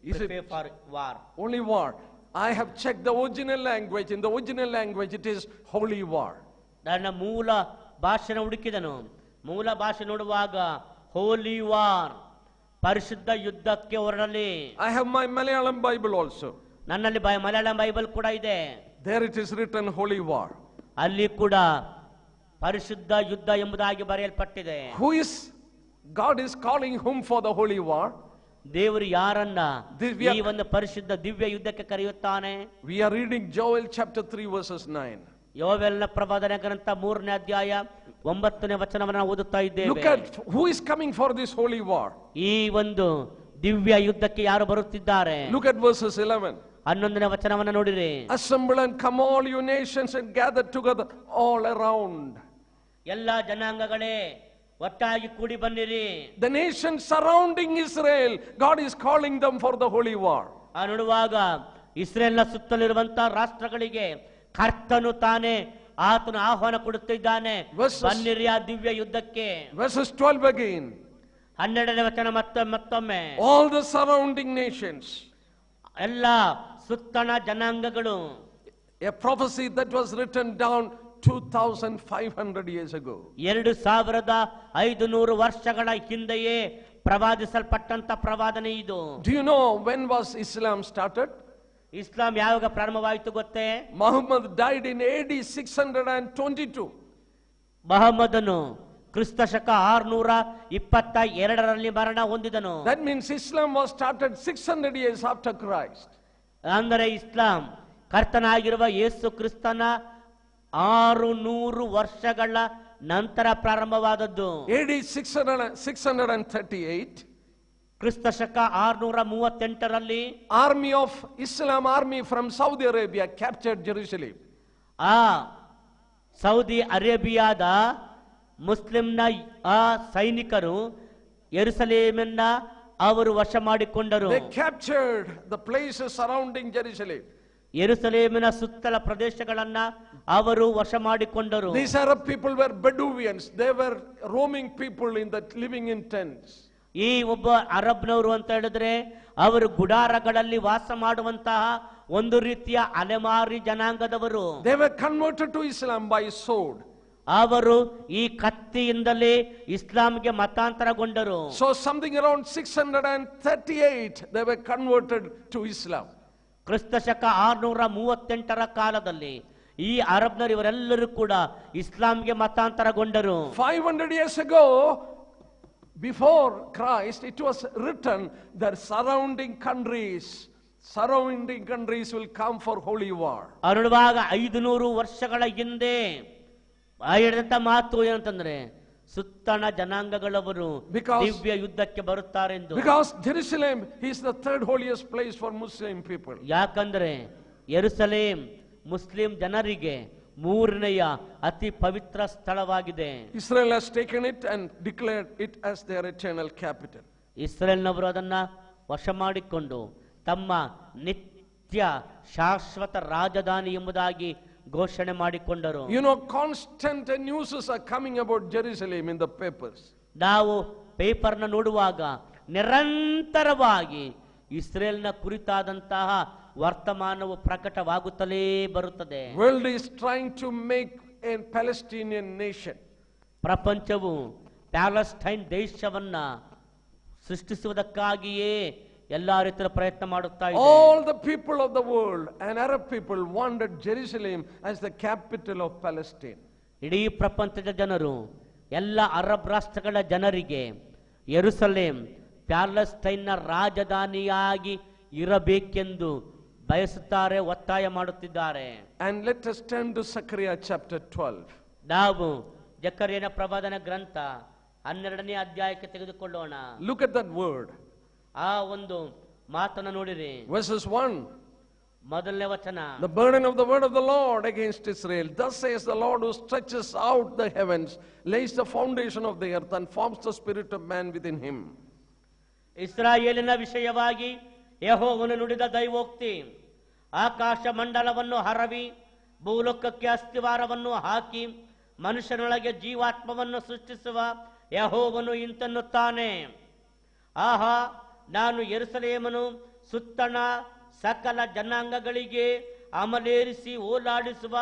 He said, for war. only war. I have checked the original language. In the original language, it is holy war. ನನ್ನ ಮೂಲ ಭಾಷೆನ ಹುಡುಕಿದನು. ಮೂಲ ಭಾಷೆ ನೋಡುವಾಗ ಹೋಲಿ ವಾರ್, ಪರಿಶುದ್ಧ ಯುದ್ಧಕ್ಕೆ ಹೊರಡಲಿ. I have my Malayalam Bible also. ನನ್ನಲ್ಲಿ ಮಲಯಾಳಂ ಬೈಬಲ್ ಕೂಡ ಇದೆ. There it is written holy war. ಅಲ್ಲಿ ಕೂಡ ಪರಿಶುದ್ಧ ಯುದ್ಧ ಎಂಬುದಾಗಿ ಬರೆಯಲ್ಪಟ್ಟಿದೆ. Who is God is calling whom for the holy war? ದೇವರು ಯಾರನ್ನ ದಿವ್ಯ- ಈ ಒಂದು ಪರಿಶುದ್ಧ ದಿವ್ಯ ಯುದ್ಧಕ್ಕೆ ಕರೆಯುತ್ತಾನೆ? We are reading Joel chapter 3 verses 9. ಯೋವೇಲನ ಪ್ರವಾದನೆ ಗ್ರಂಥ 3ನೇ ಅಧ್ಯಾಯ 9ನೇ ವಚನವನ್ನು ಓದುತ್ತಾ Look ಇದ್ದೇವೆ. at who is coming for this holy war. ಈ ಒಂದು ದಿವ್ಯ ಯುದ್ಧಕ್ಕೆ ಯಾರು ಬರುತ್ತಿದ್ದಾರೆ? Look at verses 11. 11ನೇ ವಚನವನ್ನು ನೋಡಿರಿ. Assemble and come all you nations and gather together all around. ಎಲ್ಲ ಜನಾಂಗಗಳೇ ಒಟ್ಟಾಗಿ ಕೂಡಿ ಬನ್ನಿರಿ. The nations surrounding Israel, God is calling them for the holy war. ಆ ನೋಡುವಾಗ ಇಸ್ರೇಲ್ನ ಸುತ್ತಲಿರುವಂತಹ ರಾಷ್ಟ್ರಗಳಿಗೆ ಕರ್ತನು ತಾನೇ ಆತನು ಆಹ್ವಾನ ಕೊಡುತ್ತಿದ್ದಾನೆ, Verses- ಬನ್ನಿರಿ ಆ ದಿವ್ಯ ಯುದ್ಧಕ್ಕೆ. Verses 12 again. 12ನೇ ವಚನ ಮತ್ತೊಮ್ಮೆ All the surrounding nations. ಎಲ್ಲ ಸುತ್ತಣ ಜನಾಂಗಗಳು. A prophecy that was written down 2500 years ago. 2500 ವರ್ಷಗಳ ಹಿಂದೆಯೇ ಪ್ರವಾದಿಸಲ್ಪಟ್ಟಂತ ಪ್ರವಾದನೆ ಇದು. Do you know when was Islam started? ಇಸ್ಲಾಂ ಯಾವಾಗ ಪ್ರಾರಂಭವಾಯಿತು ಗೊತ್ತೇ? Muhammad died in AD 622. ಮಹಮ್ಮದನು ಕ್ರಿಸ್ತ ಶಕ 622ರಲ್ಲಿ ಮರಣ ಹೊಂದಿದನು. That means Islam was started 600 years after Christ. ಅಂದರೆ ಇಸ್ಲಾಂ ಕರ್ತನಾಗಿರುವ ಯೇಸು ಕ್ರಿಸ್ತನ 600 ವರ್ಷಗಳ ನಂತರ ಪ್ರಾರಂಭವಾದದ್ದು. AD 638. ಕ್ರಿಸ್ತ ಶಕ 638ರಲ್ಲಿ Army of Islam army from Saudi Arabia captured Jerusalem. ಆ ಸೌದಿ ಅರೇಬಿಯಾದ ಮುಸ್ಲಿಂನ ಆ ಸೈನಿಕರು ಯೆರೂಸಲೇಮನ್ನ ಅವರು ವಶ ಮಾಡಿಕೊಂಡರು. They captured the places surrounding Jerusalem. ಯೆರೂಸಲೇಮಿನ ಸುತ್ತಲ ಪ್ರದೇಶಗಳನ್ನ ಅವರು ವಶ ಮಾಡಿಕೊಂಡರು. These Arab people were Bedouins. They were roaming people in that living in tents. ಈ ಒಬ್ಬ ಅರಬ್ನವರು ಅಂತ ಹೇಳಿದ್ರೆ ಅವರು ಗುಡಾರಗಳಲ್ಲಿ ವಾಸ ಮಾಡುವಂತಹ ಒಂದು ರೀತಿಯ ಅಲೆಮಾರಿ ಜನಾಂಗದವರು. They were converted to Islam by sword. ಅವರು ಈ ಕತ್ತಿಯಿಂದಲೇ ಇಸ್ಲಾಂಗೆ ಮತಾಂತರಗೊಂಡರು. So something around 638 they were converted to Islam. ಕ್ರಿಸ್ತ ಶಕ 638ರ ಕಾಲದಲ್ಲಿ ಈ ಅರಬ್ನರು ಇವರೆಲ್ಲರೂ ಕೂಡ ಇಸ್ಲಾಂಗೆ ಮತಾಂತರಗೊಂಡರು. 500 years ago, before Christ, it was written that surrounding countries will come for holy war. ಅರುಳುವಾಗ 500 ವರ್ಷಗಳ ಹಿಂದೆ ಹೇಳಿದಂತ ಮಾತು ಏನಂತಂದ್ರೆ ಸುತ್ತಣ ಜನಾಂಗಗಳವರು Because- ದಿವ್ಯ ಯುದ್ಧಕ್ಕೆ ಬರುತ್ತಾರೆಂದು. Because Jerusalem is the third holiest place for Muslim people. ಯಾಕಂದ್ರೆ ಯೆರೂಸಲೇಮ್ ಮುಸ್ಲಿಂ ಜನರಿಗೆ 3ನೆಯ ಅತಿ ಪವಿತ್ರ ಸ್ಥಳವಾಗಿದೆ. Israel has taken it and declared it as their eternal capital. ಇಸ್ರೇಲ್ನವರು ಅದನ್ನ ವಶ ಮಾಡಿಕೊಂಡು ತಮ್ಮ ನಿತ್ಯ ಶಾಶ್ವತ ರಾಜಧಾನಿ ಎಂಬುದಾಗಿ ಘೋಷಣೆ ಮಾಡಿಕೊಂಡರು. You know, constant news are coming about Jerusalem in the papers. ನಾವು ಪೇಪರ್ನ ನೋಡುವಾಗ ನಿರಂತರವಾಗಿ ಇಸ್ರೇಲ್ನ ಕುರಿತಾದಂತಹ ವರ್ತಮಾನವು ಪ್ರಕಟವಾಗುತ್ತಲೇ ಬರುತ್ತದೆ. World is trying to make a Palestinian nation. ಪ್ರಪಂಚವು ಪ್ಯಾಲೆಸ್ಟೈನ್ ದೇಶವನ್ನ ಸೃಷ್ಟಿಸುವುದಕ್ಕಾಗಿಯೇ ಎಲ್ಲಾ ರೀತಿಯ ಪ್ರಯತ್ನ ಮಾಡುತ್ತಾ ಇದೆ. All the people of the world and Arab people wanted Jerusalem as the capital of Palestine. ಇಡೀ ಪ್ರಪಂಚದ ಜನರು ಎಲ್ಲ ಅರಬ್ ರಾಷ್ಟ್ರಗಳ ಜನರಿಗೆ ಯೆರೂಸಲೇಮ್ ಪ್ಯಾಲೆಸ್ತೈನ್ನ ರಾಜಧಾನಿಯಾಗಿ ಇರಬೇಕೆಂದು ಬಯಸುತ್ತಾರೆ, ಒತ್ತಾಯ ಮಾಡುತ್ತಿದ್ದಾರೆ. And let us turn to Zechariah chapter 12. ನಾವು ಜಕರ್ಯನ ಪ್ರವಾದನ ಗ್ರಂಥ 12ನೇ ಅಧ್ಯಾಯಕ್ಕೆ ತೆಗೆದುಕೊಳ್ಳೋಣ. Look at that word. ಆ ಒಂದು ಮಾತನ್ನು ನೋಡಿರಿ. Verses 1. ಮೊದಲನೇ ವಚನ. The burden of the word of the Lord against Israel. Thus says the Lord who stretches out the heavens, lays the foundation of the earth, and forms the spirit of man within him. ಇಸ್ರಾಯೇಲಿನ ವಿಷಯವಾಗಿ ಯೆಹೋವನು ನುಡಿದ ದೈವೋಕ್ತಿ. ಆಕಾಶ ಮಂಡಲವನ್ನು ಹರವಿ ಭೂಲೋಕಕ್ಕೆ ಅಸ್ತಿವಾರವನ್ನು ಹಾಕಿ ಮನುಷ್ಯನೊಳಗೆ ಜೀವಾತ್ಮವನ್ನು ಸೃಷ್ಟಿಸುವ ಯೆಹೋವನು ಇಂತೆನ್ನುತ್ತಾನೆ. ಆಹಾ, ನಾನು ಯೆರೂಸಲೇಮನ್ನು ಸುತ್ತಣ ಸಕಲ ಜನಾಂಗಗಳಿಗೆ ಅಮಲೇರಿಸಿ ಓಲಾಡಿಸುವ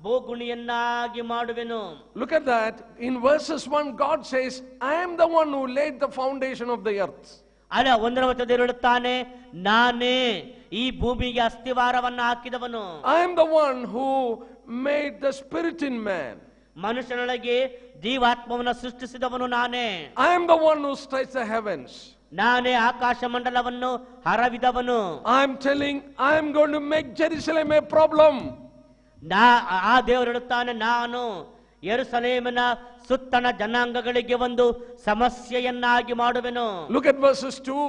ಬೋಗುಣಿಯನ್ನಾಗಿ ಮಾಡುವೆನು. Look at that. In verses 1, God says, I am the one who laid the foundation of the earth. ಅಲ್ಲ, 1ನೇ ವಚನದಲ್ಲಿ ಹೇಳುತ್ತಾನೆ, ನಾನೇ ಈ ಭೂಮಿಗೆ ಅಸ್ತಿವಾರವನ್ನು ಹಾಕಿದವನು. I am the one who made the spirit in man. ಮನುಷ್ಯನೊಳಗೆ ಜೀವಾತ್ಮವನ್ನು ಸೃಷ್ಟಿಸಿದವನು ನಾನೇ. I am the one who stretched the heavens. ನಾನೇ ಆಕಾಶ ಮಂಡಲವನ್ನು ಹರವಿದವನು. I am telling, I am going to make Jerusalem a problem. ಆ ದೇವರು ಹೇಳುತ್ತಾನೆ, ನಾನು ಯೆರೂಸಲೇಮಿನ ಸುತ್ತಣ ಜನಾಂಗಗಳಿಗೆ ಒಂದು ಸಮಸ್ಯೆಯನ್ನಾಗಿ ಮಾಡುವೆನು. Look at verses 2.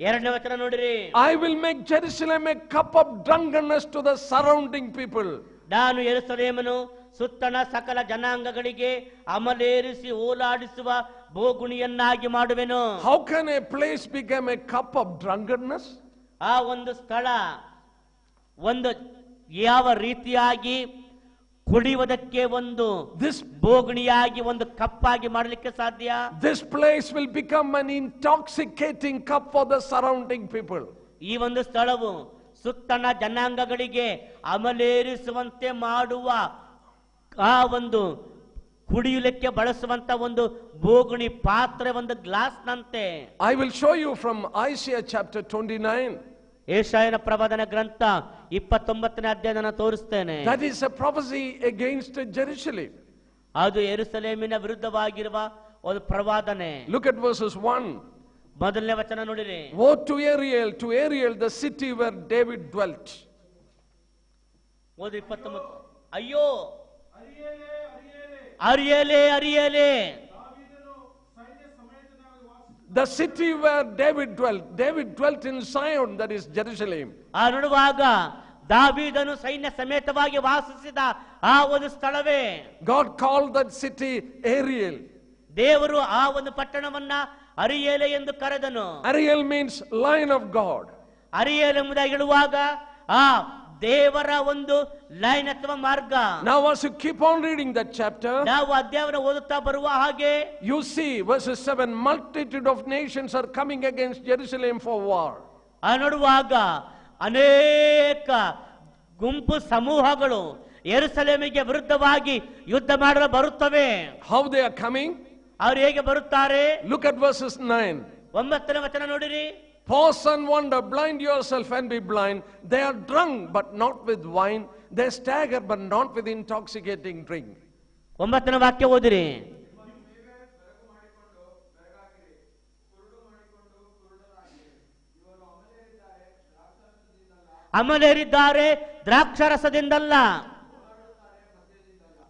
2ನೇ ವಚನ ನೋಡಿರಿ. I will make Jerusalem a cup of drunkenness to the surrounding people. ನಾನು ಯೆರೂಸಲೇಮನ್ನು ಸುತ್ತಣ ಸಕಲ ಜನಾಂಗಗಳಿಗೆ ಅಮಲೇರಿಸಿ ಓಲಾಡಿಸುವ ಬೋಗುಣಿಯನ್ನಾಗಿ ಮಾಡುವೆನು. How can a place become a cup of drunkenness? ಆ ಒಂದು ಸ್ಥಳ ಒಂದು ಯಾವ ರೀತಿಯಾಗಿ ಕುಡಿಯುವುದಕ್ಕೆ ಒಂದು ಬೋಗುಣಿಯಾಗಿ ಒಂದು ಕಪ್ಪಾಗಿ ಮಾಡಲಿಕ್ಕೆ ಸಾಧ್ಯ? This place will become an intoxicating cup for the surrounding people. ಈ ಒಂದು ಸ್ಥಳವು ಸುತ್ತಣ ಜನಾಂಗಗಳಿಗೆ ಅಮಲೇರಿಸುವಂತೆ ಮಾಡುವ ಆ ಒಂದು ಕುಡಿಯಲಿಕ್ಕೆ ಬಳಸುವಂತ ಒಂದು ಬೋಗುಣಿ ಪಾತ್ರೆ, ಒಂದು ಗ್ಲಾಸ್ ನಂತೆ. I will show you from Isaiah chapter 29. ಯೆಶಾಯನ ಪ್ರವಾದನ ಗ್ರಂಥ 29ನೇ ಅಧ್ಯಾಯವನ್ನು ತೋರಿಸ್ತೇನೆ. That is a prophecy against Jerusalem. ಅದು ಯೆರೂಸಲೇಮಿನ ವಿರುದ್ಧವಾಗಿರುವ ಒಂದು ಪ್ರವಾದನೆ. Look at verses 1. ಮೊದಲನೇ ವಚನ ನೋಡಿರಿ. Woe to Ariel, the city where David dwelt. ಓದು 29. ಅಯ್ಯೋ, ಅರಿಯೇಲೇ ಅರಿಯೇಲೇ, ಅರಿಯಲೇ ಅರಿಯಲೇ, ದಾವೀದನು ಸೈನ್ಯ ಸಮೇತನಾಗಿ ವಾಸಿಸಿದ The city where David dwelt. David dwelt in Zion, that is Jerusalem. ಆ ನೋಡುವಾಗ ದಾವೀದನು ಸೈನ್ಯ ಸಮೇತವಾಗಿ ವಾಸಿಸಿದ ಆ ಒಂದು ಸ್ಥಳವೇ. God called that city Ariel. ದೇವರು ಆ ಒಂದು ಪಟ್ಟಣವನ್ನ ಅರಿಯೇಲೆ ಎಂದು ಕರೆದನು. Ariel means lion of God. ಅರಿಯೇಲೆ ಎಂಬುದಾಗಿ ಹೇಳುವಾಗ ಆ ದೇವರ ಒಂದು ಲೈನ್ ಅಥವಾ ಮಾರ್ಗ. Now as you keep on reading that chapter, ನಾವು ಅಧ್ಯಾಯವನ್ನು ಓದುತ್ತಾ ಬರುವ ಹಾಗೆ you see verses 7, multitude of nations are coming against Jerusalem for war. ಆ ನೋಡುವಾಗ ಅನೇಕ ಗುಂಪು ಸಮೂಹಗಳು ಯೆರೂಸಲೇಮಿಗೆ ವಿರುದ್ಧವಾಗಿ ಯುದ್ಧ ಮಾಡಲು ಬರುತ್ತವೆ. How they are coming? ಅವರು ಹೇಗೆ ಬರುತ್ತಾರೆ? Look at verses 9. 9ನೇ ವಚನ ನೋಡಿರಿ. Pause and wonder, blind yourself and be blind. They are drunk but not with wine. They stagger but not with intoxicating drink. 9ನೇ ವಾಕ್ಯ ಓದಿರಿ. ಅಮಲೇರಿದ್ದಾರೆ ದ್ರಾಕ್ಷಾರಸದಿಂದಲ್ಲ,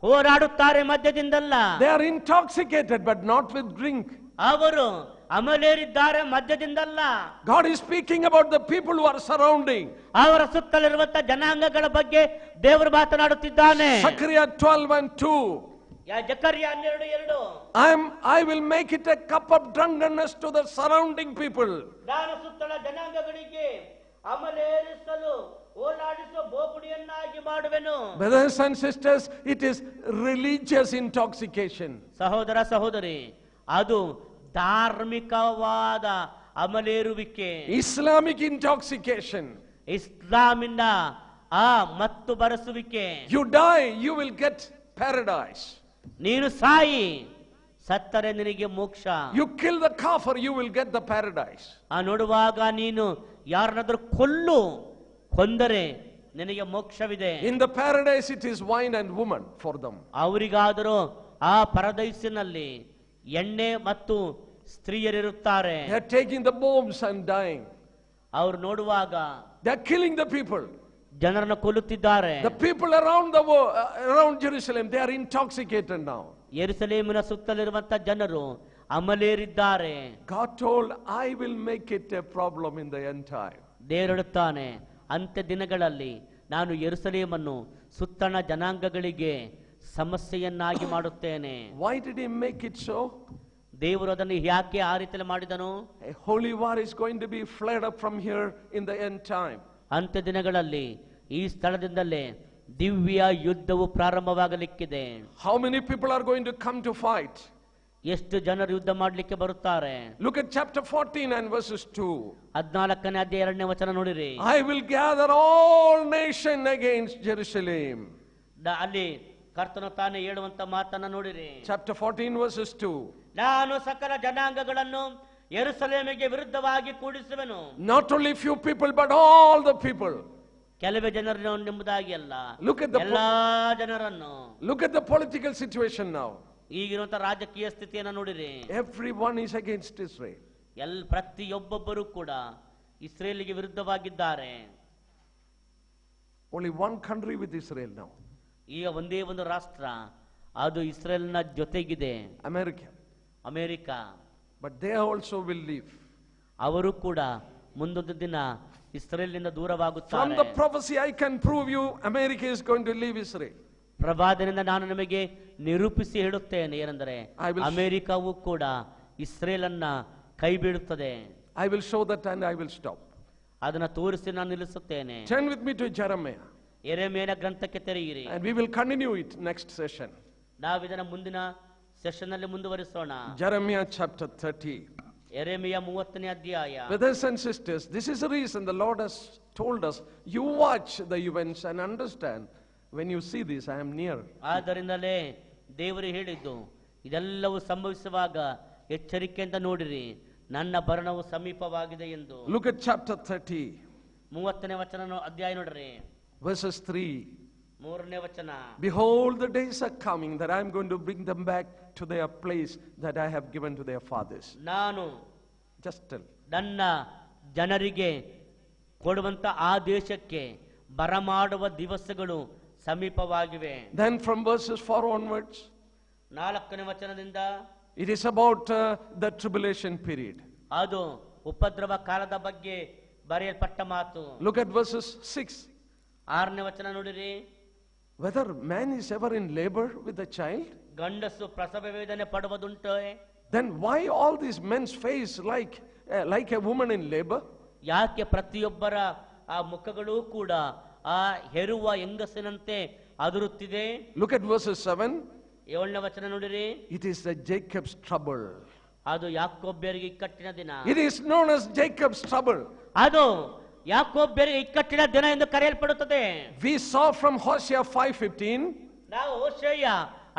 ಹೋರಾಡುತ್ತಾರೆ ಮದ್ಯದಿಂದಲ್ಲ. They are intoxicated but not with drink. ಅವರು ಅಮಲೇರಿದ್ದಾರೆ ಮದ್ಯದಿಂದಲ್ಲ. God is speaking about the people who are surrounding. ಅವರ ಸುತ್ತಲಿರುವಂತಹ ಜನಾಂಗಗಳ ಬಗ್ಗೆ ದೇವರು ಮಾತನಾಡುತ್ತಿದ್ದಾನೆ. Zechariah 12 and 2. ಜಕರ್ಯ 12:2. I will make it a cup of drunkenness to the surrounding people. ನಾನು ಸುತ್ತಲ ಜನಾಂಗಗಳಿಗೆ ಅಮಲೇರಿಸಲು ಓಲಾಡಿಸುವ ಬೋಗುಣಿಯನ್ನಾಗಿ ಮಾಡುವೆನು. Brothers and sisters, it is religious intoxication. ಸಹೋದರ ಸಹೋದರಿ, ಅದು ಧಾರ್ಮಿಕವಾದ ಅಮಲೇರುವಿಕೆ, Islamic intoxication. ಇಸ್ಲಾಮಿನ ಆ ಮತ್ತು ಬರೆಸುವಿಕೆ. You die, you will get paradise. ನೀನು ಸಾಯಿ, ಸತ್ತರೆ ನಿನಗೆ ಮೋಕ್ಷ. You kill the kafir, you will get the paradise. ಆ ನೋಡುವಾಗ ನೀನು ಯಾರನ್ನಾದ್ರೂ ಕೊಂದರೆ ನಿನಗೆ ಮೋಕ್ಷವಿದೆ. In the paradise it is wine and woman for them. ಅವರಿಗಾದರೂ ಆ ಪರದೈಸಿನಲ್ಲಿ ಎಣ್ಣೆ ಮತ್ತು ಸ್ತ್ರೀಯರಿರುತ್ತಾರೆ. They are taking the bombs and dying. ಅವರು ನೋಡುವಾಗ They are killing the people. ಜನರನ್ನು ಕೊಲ್ಲುತ್ತಿದ್ದಾರೆ. The people around the world, around Jerusalem, they are intoxicated now. ಯೆರೂಸಲೇಮಿನ ಸುತ್ತಲಿರುವಂತ ಜನರು ಅಮಲೇರಿದ್ದಾರೆ. God told, I will make it a problem in the end time. ದೇವರು ಹೇಳುತ್ತಾನೆ, ಅಂತ್ಯ ದಿನಗಳಲ್ಲಿ ನಾನು ಯೆರೂಸಲೇಮನ್ನು ಸುತ್ತಣ ಜನಾಂಗಗಳಿಗೆ ಸಮಸ್ಯೆಯನ್ನಾಗಿ ಮಾಡುತ್ತೇನೆ. Why did he make it so? ದೇವರು ಅದನ್ನು ಯಾಕೆ ಆ ರೀತಿಯಲ್ಲಿ ಮಾಡಿದನು? A holy war is going to be flared up from here in the end time. ಅಂತ್ಯ ದಿನಗಳಲ್ಲಿ ಈ ಸ್ಥಳದಿಂದಲೇ ದಿವ್ಯ ಯುದ್ಧವು ಪ್ರಾರಂಭವಾಗಲಿಕ್ಕಿದೆ. How many people are going to come to fight? ಎಷ್ಟು ಜನರು ಯುದ್ಧ ಮಾಡಲಿಕ್ಕೆ ಬರುತ್ತಾರೆ? Look at chapter 14 and verses 2. 14ನೇ ಅಧ್ಯಾಯ 2ನೇ ವಚನ ನೋಡಿರಿ. I will gather all nations against Jerusalem. ಅಲ್ಲಿ ಕರ್ತನು ತಾನೇ ಹೇಳುವಂತ ಮಾತನ್ನ ನೋಡಿರಿ. Chapter 14 verses 2. ನಾನು ಸಕಲ ಜನಾಂಗಗಳನ್ನು ಯೆರೂಸಲೇಮಿಗೆ ವಿರುದ್ಧವಾಗಿ ಕೂಡಿಸುವೆನು. Not only few people but all the people. ಕೆಲವೇ ಜನರನ್ನು ಎಂಬುದಾಗಿ ಅಲ್ಲ, Look at the ಎಲ್ಲಾ ಜನರನ್ನು. Look at the political situation now. ಈಗಿರುವಂತ ರಾಜಕೀಯ ಸ್ಥಿತಿಯನ್ನು ನೋಡಿರಿ. Everyone is against Israel. ಪ್ರತಿಯೊಬ್ಬೊಬ್ಬರು ಕೂಡ ಇಸ್ರೇಲಿಗೆ ವಿರುದ್ಧವಾಗಿದ್ದಾರೆ. Only one country with Israel now. ಈಗ ಒಂದೇ ಒಂದು ರಾಷ್ಟ್ರ, ಅದು ಇಸ್ರೇಲ್ನ ಜೊತೆಗಿದೆ, America. America. But they also will leave. ಅವರು ಕೂಡ ಮುಂದೊಂದು ದಿನ ಇಸ್ರೇಲಿನಿಂದ From ದೂರವಾಗುತ್ತಾರೆ. the prophecy I can prove you America is going to leave Israel. ಪ್ರವಾದನೆಯಿಂದ ನಾನು ನಿಮಗೆ ನಿರೂಪಿಸಿ ಹೇಳುತ್ತೇನೆ ಏನೆಂದರೆ ಅಮೆರಿಕವು ಕೂಡ ಇಸ್ರೇಲನ್ನ ಕೈ ಬಿಡುತ್ತದೆ. I will show that and I will stop. ಅದನ್ನ ತೋರಿಸಿ ನಾನು ನಿಲ್ಲಿಸುತ್ತೇನೆ. Turn with me to Jeremiah. ಯೆರೆಮೀಯನ ಗ್ರಂಥಕ್ಕೆ ತೆರೆಯಿರಿ. And we will continue it next session. ನಾವು ಇದನ್ನ ಮುಂದಿನ ಸೆಷನ್ ನಲ್ಲಿ ಮುಂದುವರಿಸೋಣ. Jeremiah chapter 30. ಯೆರೆಮೀಯ 30ನೇ ಅಧ್ಯಾಯ. Brothers and sisters, this is the reason the Lord has told us, you watch the events and understand, when you see this, I am near. ಆದ್ದರಿಂದಲೇ ದೇವರು ಹೇಳಿದ್ದು, ಇದೆಲ್ಲವೂ ಸಂಭವಿಸುವಾಗ ಎಚ್ಚರಿಕೆಯಿಂದ ನೋಡಿರಿ, ನನ್ನ ಬರಣವು ಸಮೀಪವಾಗಿದೆ ಎಂದು. Look at chapter 30. 30ನೇ ವಚನ ಅಧ್ಯಾಯ ನೋಡ್ರಿ. Verses 3. 3ನೇ ವಚನ. Behold, the days are coming that I am going to bring them back to their place that I have given to their fathers. ನಾನು Just tell. ನನ್ನ ಜನರಿಗೆ ಕೊಡುವಂತ ಆ ದೇಶಕ್ಕೆ ಬರಮಾಡುವ ದಿವಸಗಳು ಸಮೀಪವಾಗಿವೆ. Then from verses 4 onwards, 4ನೇ ವಚನದಿಂದ it is about the tribulation period. ಅದು ಉಪದ್ರವ ಕಾಲದ ಬಗ್ಗೆ ಬರೆಯಲ್ಪಟ್ಟ ಮಾತು. Look at verses 6. 6ನೇ ವಚನ ನೋಡಿರಿ. Whether man is ever in labor with a child, ಗಂಡಸು ಪ್ರಸವ ವೇದನೆ ಪಡುವುದುಂಟೆ? then why all these men's face like a woman in labor? ಯಾಕೆ ಪ್ರತಿಯೊಬ್ಬರ ಆ ಮುಖಗಳು ಕೂಡ ಆ ಹೆರುವ ಹೆಂಗಸಿನಂತೆ ಅದುರುತ್ತಿದೆ? Look at verses 7. 7ನೇ ವಚನ ನೋಡಿರಿ. It is the Jacob's trouble. ಅದು ಯಾಕೋಬ್ಯರಿಗೆ ಇಕ್ಕಟ್ಟಿನ ದಿನ. It is known as Jacob's trouble. ಅದು ಯಾಕೋಬ್ಯರಿಗೆ ಇಕ್ಕಟ್ಟಿನ ದಿನ ಎಂದು ಕರೆಯಲ್ಪಡುತ್ತದೆ. We saw from Hosea 5:15. ನಾವು ಹೋಶೇಯ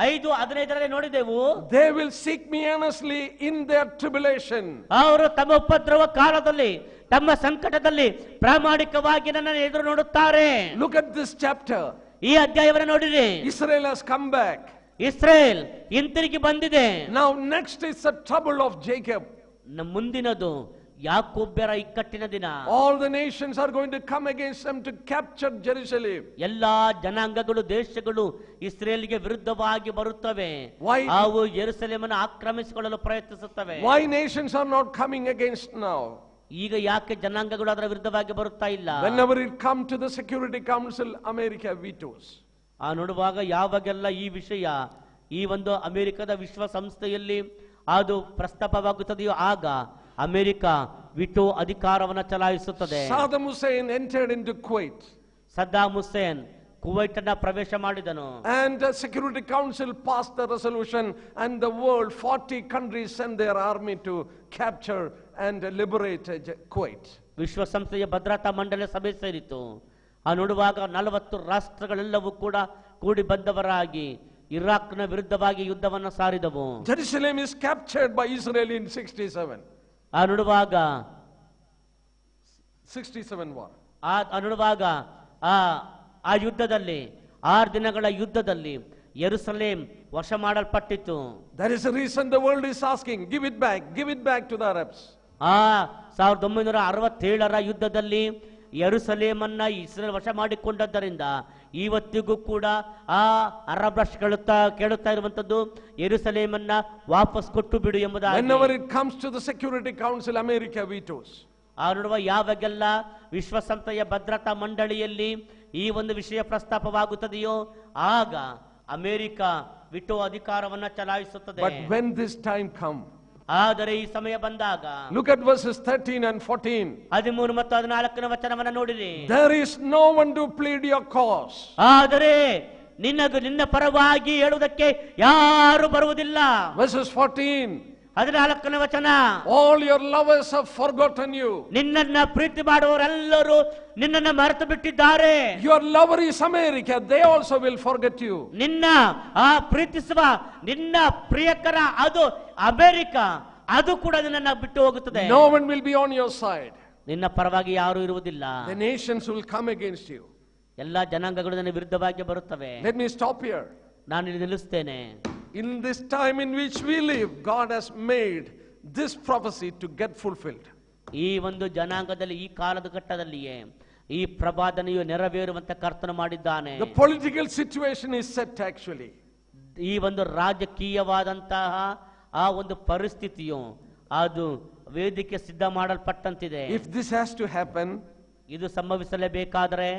5:15 ನೋಡಿದೆವು. They will seek me earnestly in their tribulation. ಅವರು ತಮ್ಮ ಉಪದ್ರವ ಕಾಲದಲ್ಲಿ, ತಮ್ಮ ಸಂಕಟದಲ್ಲಿ ಪ್ರಾಮಾಣಿಕವಾಗಿ ನನ್ನನ್ನು ಎದುರು ನೋಡುತ್ತಾರೆ. Look at this chapter. ಈ ಅಧ್ಯಾಯವನ್ನು ನೋಡಿರಿ. Israel has come back. Israel ಹಿಂತಿರುಗಿ ಬಂದಿದೆ. Now next is the trouble of Jacob. ಮುಂದಿನದು ಯಾಕೋಬ್ಯರ ಇಕ್ಕಟ್ಟಿನ ದಿನ. All the nations are going to come against them to capture Jerusalem. ಎಲ್ಲಾ ಜನಾಂಗಗಳು, ದೇಶಗಳು ಇಸ್ರೇಲ್ಗೆ ವಿರುದ್ಧವಾಗಿ ಬರುತ್ತವೆ. Why? ಅವು ಯೆರೂಸಲೇಮನ್ನು ಆಕ್ರಮಿಸಿಕೊಳ್ಳಲು ಪ್ರಯತ್ನಿಸುತ್ತವೆ. Why nations are not coming against now? ಈಗ ಯಾಕೆ ಜನಾಂಗಗಳು ಅದರ ವಿರುದ್ಧವಾಗಿ ಬರುತ್ತಾ ಇಲ್ಲ? Whenever it come to the Security Council, America vetoes. ನೋಡುವಾಗ ಯಾವಾಗೆಲ್ಲ ಈ ವಿಷಯ ಈ ಒಂದು ಅಮೆರಿಕದ ವಿಶ್ವಸಂಸ್ಥೆಯಲ್ಲಿ ಅದು ಪ್ರಸ್ತಾಪವಾಗುತ್ತದೆಯೋ ಆಗ ಅಮೆರಿಕ ವಿಟೋ ಅಧಿಕಾರವನ್ನು ಚಲಾಯಿಸುತ್ತದೆ. Saddam Hussein entered into Kuwait. ಸದ್ದಾಮ್ Hussain Kuwait ಅನ್ನ ಪ್ರವೇಶ ಮಾಡಿದನು. And the Security Council passed the resolution, and the world 40 countries sent their army to capture and liberate Kuwait. ವಿಶ್ವಸಂಸ್ಥೆಯ ಭದ್ರತಾ ಮಂಡಳಿ ಸಭೆ ಸೇರಿತು. ನೋಡುವಾಗ 40 ರಾಷ್ಟ್ರಗಳೆಲ್ಲವೂ ಕೂಡ ಕೂಡಿ ಬಂದವರಾಗಿ ಇರಾಕ್ನ ವಿರುದ್ಧವಾಗಿ ಯುದ್ಧವನ್ನು ಸಾರಿದವು. Jerusalem is captured by Israel in 67. ನೋಡುವಾಗ 67 war. ನೋಡುವಾಗ ಆ ಯುದ್ಧದಲ್ಲಿ 6 ದಿನಗಳ ಯುದ್ಧದಲ್ಲಿ ಯೆರೂಸಲೇಮ್ ವಶ ಮಾಡಲ್ಪಟ್ಟಿತು. That is the reason the world is asking, give it back to the Arabs. 1967 ಯುದ್ಧದಲ್ಲಿ ಯೆರೂಸಲೇಮನ್ನ ಇಸ್ರೇಲ್ ವಶ ಮಾಡಿಕೊಂಡದ್ದರಿಂದ ಇವತ್ತಿಗೂ ಕೂಡ ಆ ಅರಬ್ ರಾಷ್ಟ್ರ ಕೇಳುತ್ತಾ ಇರುವಂತದ್ದು ಯೆರೂಸಲೇಮನ್ನ ವಾಪಸ್ ಕೊಟ್ಟು ಬಿಡು ಎಂಬುದಾಗಿ. Whenever it comes to the Security Council, America vetoes. ನೋಡುವ ಯಾವಾಗೆಲ್ಲ ವಿಶ್ವಸಂಸ್ಥೆಯ ಭದ್ರತಾ ಮಂಡಳಿಯಲ್ಲಿ ಈ ಒಂದು ವಿಷಯ ಪ್ರಸ್ತಾಪವಾಗುತ್ತದೆಯೋ ಆಗ ಅಮೆರಿಕ ವಿಟೋ ಅಧಿಕಾರವನ್ನ ಚಲಾಯಿಸುತ್ತದೆ. But when this time come, ಆದರೆ ಈ ಸಮಯ ಬಂದಾಗ look at verses 13 and 14. 13 ಮತ್ತು 14ನೇ ವಚನವನ್ನ ನೋಡಿರಿ. There is no one to plead your cause. ಆದರೆ ನಿನ್ನ ಪರವಾಗಿ ಹೇಳುವುದಕ್ಕೆ ಯಾರು ಬರುವುದಿಲ್ಲ. Verses 14. 14ನೇ ವಚನ. All your lovers have forgotten you. ನಿನ್ನನ್ನ ಪ್ರೀತಿ ಮಾಡುವವರೆಲ್ಲರೂ ನಿನ್ನನ್ನ ಮರೆತು ಬಿಟ್ಟಿದ್ದಾರೆ. Your lover is America, they also will forget you. ನಿನ್ನ ಪ್ರೀತಿಸುವ ನಿನ್ನ ಪ್ರಿಯಕರ ಅದು ಅಮೆರಿಕ, ಅದು ಕೂಡ ನಿನ್ನನ್ನ ಬಿಟ್ಟು ಹೋಗುತ್ತದೆ. No one will be on your side. ನಿನ್ನ ಪರವಾಗಿ ಯಾರು ಇರುವುದಿಲ್ಲ. The nations will come against you. ಎಲ್ಲಾ ಜನಾಂಗಗಳು ನಿನ್ನ ವಿರುದ್ಧವಾಗಿ ಬರುತ್ತವೆ. Let me stop here. ನಾನು ಇಲ್ಲಿ ನಿಲ್ಲಿಸ್ತೇನೆ. In this time in which we live, God has made this prophecy to get fulfilled. ಈ ಒಂದು ಜನಾಂಗದಲ್ಲಿ ಈ ಕಾಲದ ಘಟ್ಟದಲ್ಲಿಯೇ ಈ ಪ್ರವಾದನೆಯು ನೆರವೇರುವಂತೆ ಕರ್ತನ ಮಾಡಿದ್ದಾನೆ. The political situation is set actually. ಈ ಒಂದು ರಾಜಕೀಯವಾದಂತಹ ಆ ಒಂದು ಪರಿಸ್ಥಿತಿಯು ಅದು ವೇದಿಕೆ ಸಿದ್ಧ ಮಾಡಲ್ಪಟ್ಟಂತಿದೆ. If this has to happen, ಇದು ಸಂಭವಿಸಲೇಬೇಕಾದರೆ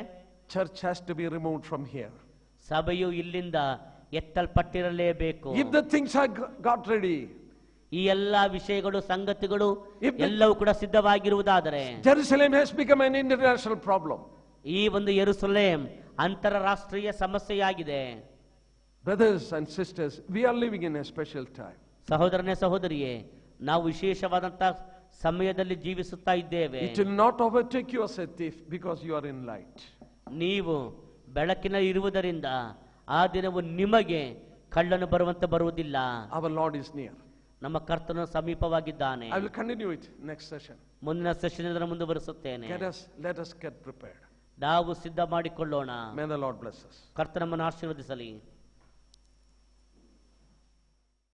church has to be removed from here. ಸಭೆಯು ಇಲ್ಲಿಂದ ಎತ್ತಲ್ಪಟ್ಟಿರಲೇಬೇಕು. If the things are got ready, ಈ ಎಲ್ಲಾ ವಿಷಯಗಳು ಸಂಗತಿಗಳು ಎಲ್ಲವೂ ಕೂಡ ಸಿದ್ಧವಾಗಿರುವುದಾದರೆ, Jerusalem has become an international problem. ಈ ಒಂದು ಯೆರೂಸಲೇಮ್ ಅಂತಾರಾಷ್ಟ್ರೀಯ ಸಮಸ್ಯೆಯಾಗಿದೆ. Brothers and sisters, we are living in a special time. ಸಹೋದರನೇ ಸಹೋದರಿಯೇ, ನಾವು ವಿಶೇಷವಾದಂತಹ ಸಮಯದಲ್ಲಿ ಜೀವಿಸುತ್ತಾ ಇದ್ದೇವೆ. It will not overtake you as a thief because you are in light. ನೀವು ಬೆಳಕಿನಲ್ಲಿ ಇರುವುದರಿಂದ ಆ ದಿನವು ನಿಮಗೆ ಕಳ್ಳನು ಬರುವಂತೆ ಬರುವುದಿಲ್ಲ. Our Lord is near. ನಮ್ಮ ಕರ್ತನು ಸಮೀಪವಾಗಿದ್ದಾನೆ. I will continue it next session. ಮುಂದಿನ ಸೆಷನ್ ಇದನ್ನು ಮುಂದುವರಿಸುತ್ತೇನೆ. Let us get prepared. ನಾವು ಸಿದ್ಧ ಮಾಡಿಕೊಳ್ಳೋಣ. May the Lord bless us. ಕರ್ತನನ್ನು ಆಶೀರ್ವದಿಸಲಿ.